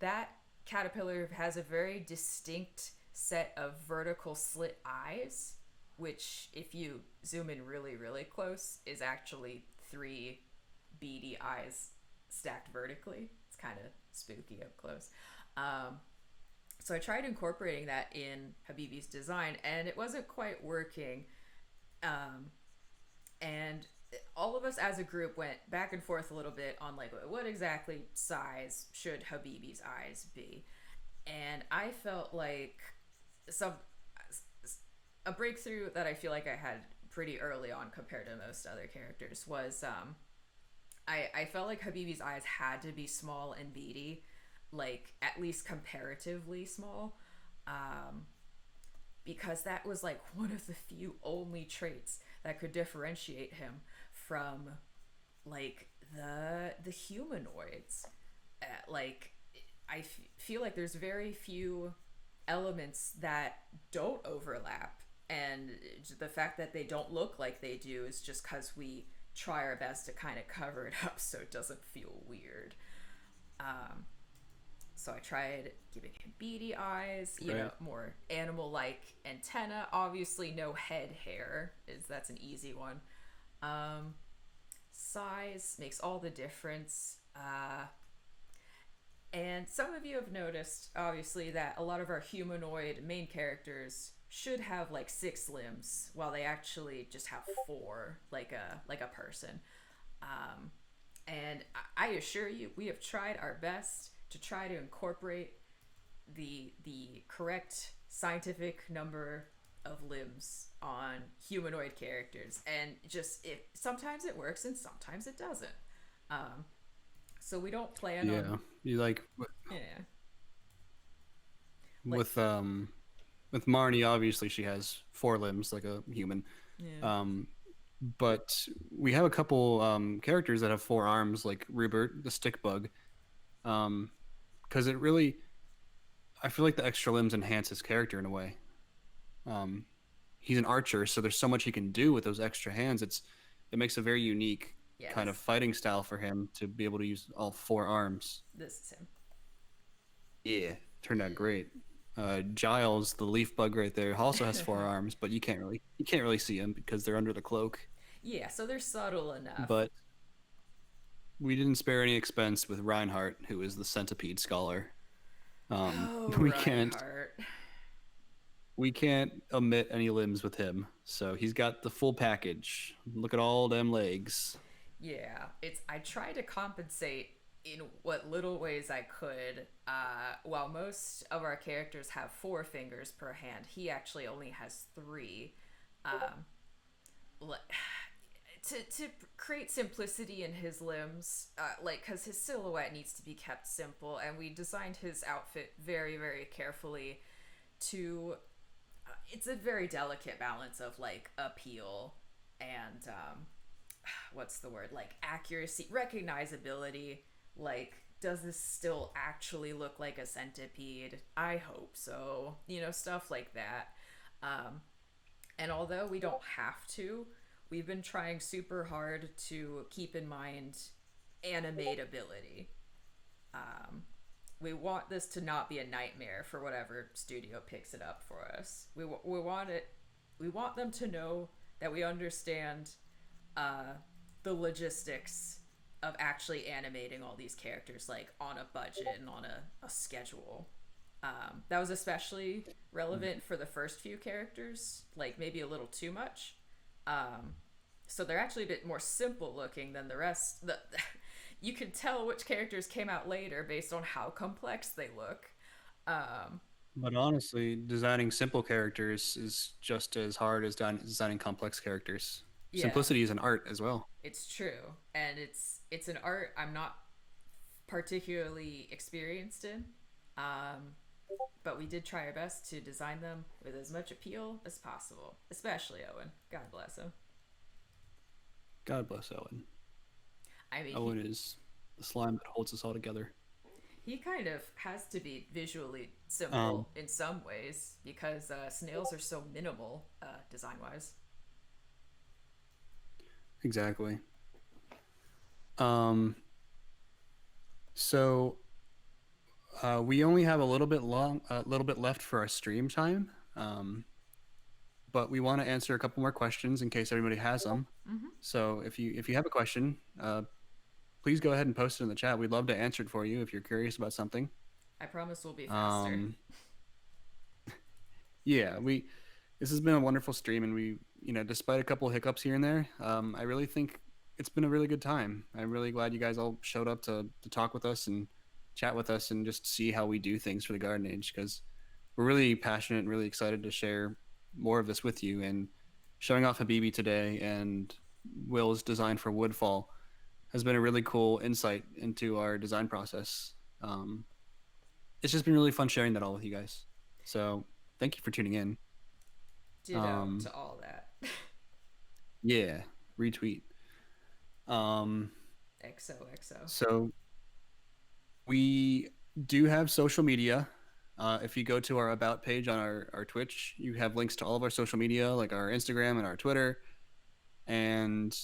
that caterpillar has a very distinct set of vertical slit eyes, which, if you zoom in really, really close, is actually 3 beady eyes stacked vertically. It's kind of spooky up close. So I tried incorporating that in Habibi's design, and it wasn't quite working. And all of us as a group went back and forth a little bit on, like, what exactly size should Habibi's eyes be. And I felt like a breakthrough that I feel like I had pretty early on compared to most other characters was I felt like Habibi's eyes had to be small and beady, like at least comparatively small, um, because that was like one of the few only traits that could differentiate him from like the humanoids. Like feel like there's very few elements that don't overlap, and the fact that they don't look like they do is just because we try our best to kind of cover it up so it doesn't feel weird. um, so I tried giving him beady eyes, Right. more animal-like antenna. Obviously no head hair, is that's an easy one. um, Size makes all the difference. And some of you have noticed, obviously, that a lot of our humanoid main characters should have like 6 limbs, while they actually just have 4, like a person. Um, and I assure you, we have tried our best to try to incorporate the correct scientific number of limbs on humanoid characters, and just it sometimes it works and sometimes it doesn't. Um, so we don't plan Yeah, on, you like yeah, like, with with Marnie. Obviously, she has 4 limbs like a human. yeah. Um, but we have a couple characters that have 4 arms, like Rupert, the stick bug. Because it really, I feel like the extra limbs enhance his character in a way. Um, he's an archer, so there's so much he can do with those extra hands. It makes a very unique Yeah, kind of fighting style for him to be able to use all 4 arms. this is him. Yeah, turned out great. Giles, the leaf bug right there, also has 4 arms, but you can't really see him because they're under the cloak. Yeah, so they're subtle enough. But we didn't spare any expense with Reinhardt, who is the centipede scholar. Oh, We can't Reinhardt. we can't omit any limbs with him. So he's got the full package. Look at all them legs. Yeah, it's I try to compensate in what little ways I could. While most of our characters have 4 fingers per hand, he actually only has 3. Um, to create simplicity in his limbs, like because his silhouette needs to be kept simple, and we designed his outfit very very carefully to. It's a very delicate balance of like appeal and what's the word, like accuracy, recognizability. Like, does this still actually look like a centipede? I hope so. Stuff like that. Um, and although we don't have to, we've been trying super hard to keep in mind animatability. Um, we want this to not be a nightmare for whatever studio picks it up for us. We want it. We want them to know that we understand the logistics of actually animating all these characters, like on a budget and on a schedule. That was especially relevant for the first few characters, like maybe a little too much. So they're actually a bit more simple looking than the rest. You can tell which characters came out later based on how complex they look. But honestly, designing simple characters is just as hard as designing complex characters. Yeah, Simplicity is an art as well. it's true, and it's an art I'm not particularly experienced in. Um, but we did try our best to design them with as much appeal as possible, especially Owen. God bless him. God bless Owen. I mean, Owen is the slime that holds us all together. he kind of has to be visually simple in some ways because snails are so minimal design wise. Exactly. Um, so we only have a little bit left for our stream time. But we want to answer a couple more questions in case everybody has them. Mm-hmm. So if you have a question, please go ahead and post it in the chat. We'd love to answer it for you if you're curious about something. I promise we'll be faster. Yeah, this has been a wonderful stream, and despite a couple of hiccups here and there, I really think it's been a really good time. I'm really glad you guys all showed up to talk with us and chat with us and just see how we do things for the Garden Age, because we're really passionate and really excited to share more of this with you, and showing off Habibi today and Will's design for Woodfall has been a really cool insight into our design process. Um, it's just been really fun sharing that all with you guys. So thank you for tuning in. Ditto Um, to all that. yeah, retweet. Um, XOXO. so we do have social media. If you go to our about page on our Twitch, you have links to all of our social media, like our Instagram and our Twitter. And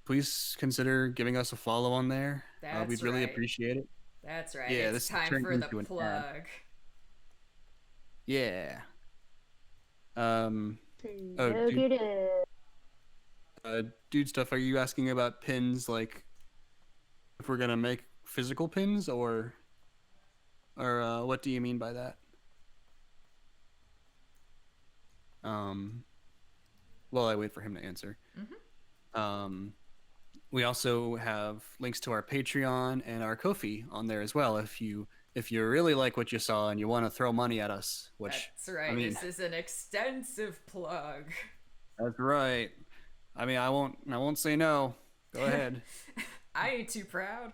please consider giving us a follow on there. That's We'd really right. appreciate it. That's right. Yeah, It's this time turned for the into an ad. plug. Yeah. Um. Oh, dude. Look at it. Dude, stuff. Are you asking about pins? Like, if we're gonna make physical pins, or what do you mean by that? Um. Well, I wait for him to answer. Um. We also have links to our Patreon and our Ko-fi on there as well. If you really like what you saw and you want to throw money at us, which That's I right. mean, This is an extensive plug. that's right. I mean, I won't say no. Go ahead. I ain't too proud.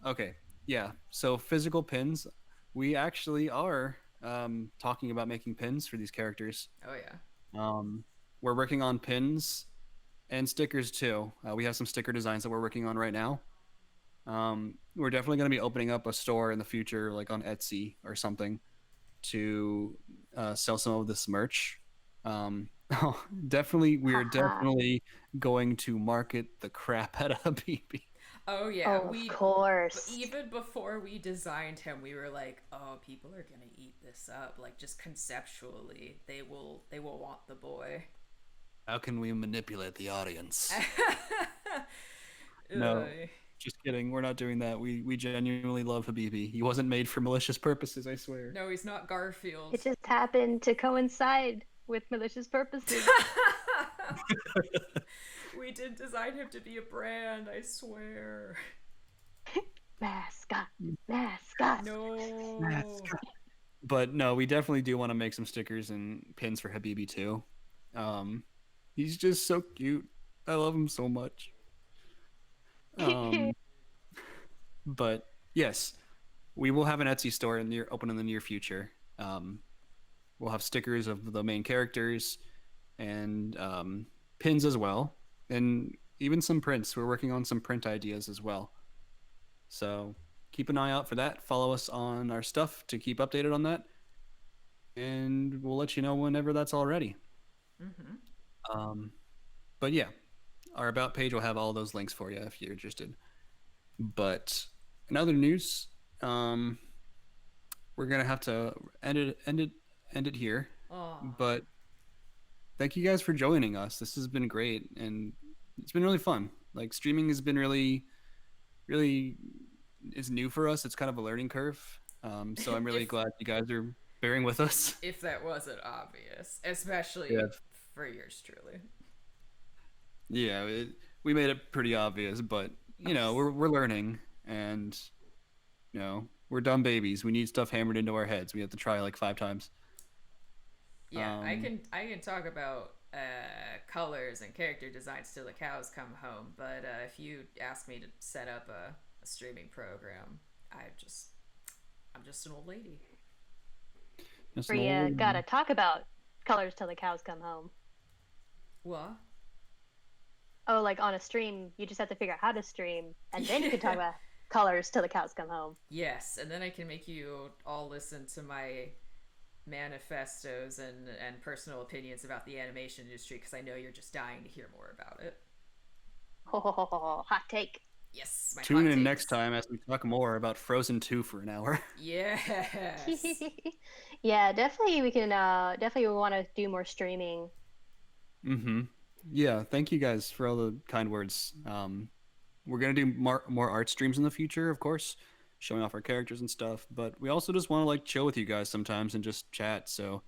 Okay. Yeah. So physical pins, we actually are talking about making pins for these characters. Oh yeah. Um, we're working on pins and stickers too. We have some sticker designs that we're working on right now. We're definitely going to be opening up a store in the future, like on Etsy or something, to sell some of this merch. Definitely, we are Haha. definitely going to market the crap out of Habibi. Oh yeah. Oh, of We course. even before we designed him, we were like, "Oh, people are gonna eat this up. Like, just conceptually, they will want the boy." How can we manipulate the audience? No, Ugh. just kidding. We're not doing that. We genuinely love Habibi. He wasn't made for malicious purposes, I swear. No, he's not Garfield. It just happened to coincide with malicious purposes. We did design him to be a brand, I swear. Mascot, mascot. No. But no, we definitely do want to make some stickers and pins for Habibi too. Um, he's just so cute. I love him so much. Um, but yes, we will have an Etsy store open in the near future. We'll have stickers of the main characters and pins as well, and even some prints. We're working on some print ideas as well. So keep an eye out for that. Follow us on our stuff to keep updated on that, and we'll let you know whenever that's all ready. Um, but yeah, our about page will have all those links for you if you're interested. But in other news, we're gonna have to end it here. Oh. But thank you guys for joining us. This has been great, and it's been really fun. Like streaming has been really is new for us. It's kind of a learning curve. So I'm really If- glad you guys are bearing with us. If that wasn't obvious, especially Yeah. for yours truly. Yeah, we made it pretty obvious, but we're learning, and we're dumb babies. We need stuff hammered into our heads. We have to try like 5 times. Yeah, I Um, can talk about colors and character designs till the cows come home, but if you ask me to set up a streaming program, I'm just an old lady. just Or an you old- gotta talk about colors till the cows come home. What? Oh, like on a stream, you just have to figure out how to stream, and then you can talk Yeah. about colors till the cows come home. Yes, and then I can make you all listen to my manifestos and personal opinions about the animation industry because I know you're just dying to hear more about it. Ho ho ho ho ho! Hot take. Yes, my Tune hot in next takes. time as we talk more about Frozen 2 for an hour. Yes. Yeah, definitely. We can definitely want to do more streaming. Mm-hmm. Yeah, thank you guys for all the kind words. We're gonna do more art streams in the future, of course, showing off our characters and stuff. But we also just want to like chill with you guys sometimes and just chat. So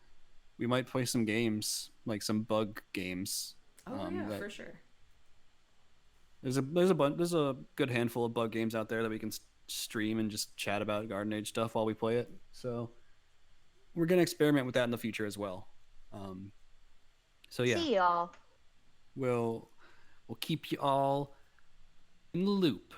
we might play some games, like some bug games. Oh yeah, that for sure. there's a good handful of bug games out there that we can stream and just chat about Garden Age stuff while we play it. So we're gonna experiment with that in the future as well. Um, so yeah, See y'all. we'll we'll keep you all in the loop.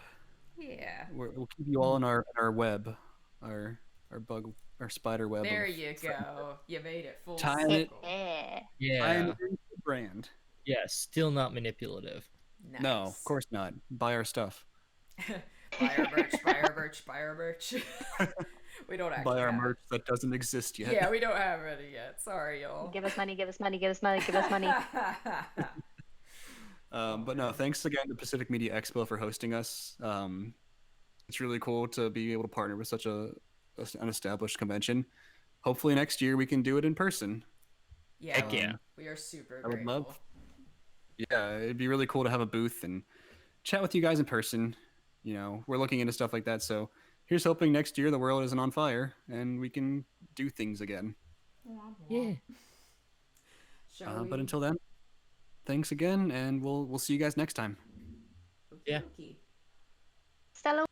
Yeah. We'll keep you all in our web, our our bug, our spider web There of you go. You made it full tying it, circle. Yeah. tying Yeah. it into the brand. Yeah. Still not manipulative. No, of Nice. course not. Buy our stuff. Buy our merch, buy our merch, buy our merch. We don't Buy actually our have merch that doesn't exist it. yet. Yeah, we don't have any yet. Sorry, y'all. Give us money, give us money, give us money, give us money. But no, thanks again to Pacific Media Expo for hosting us. It's really cool to be able to partner with such an established convention. Hopefully next year we can do it in person. Yeah, Heck yeah. we are super I would grateful. love. Yeah, it'd be really cool to have a booth and chat with you guys in person. You know, we're looking into stuff like that. So here's hoping next year the world isn't on fire and we can do things again. Yeah. Shall we? But until then, thanks again, and we'll see you guys next time. Okie Yeah. dokie. Hasta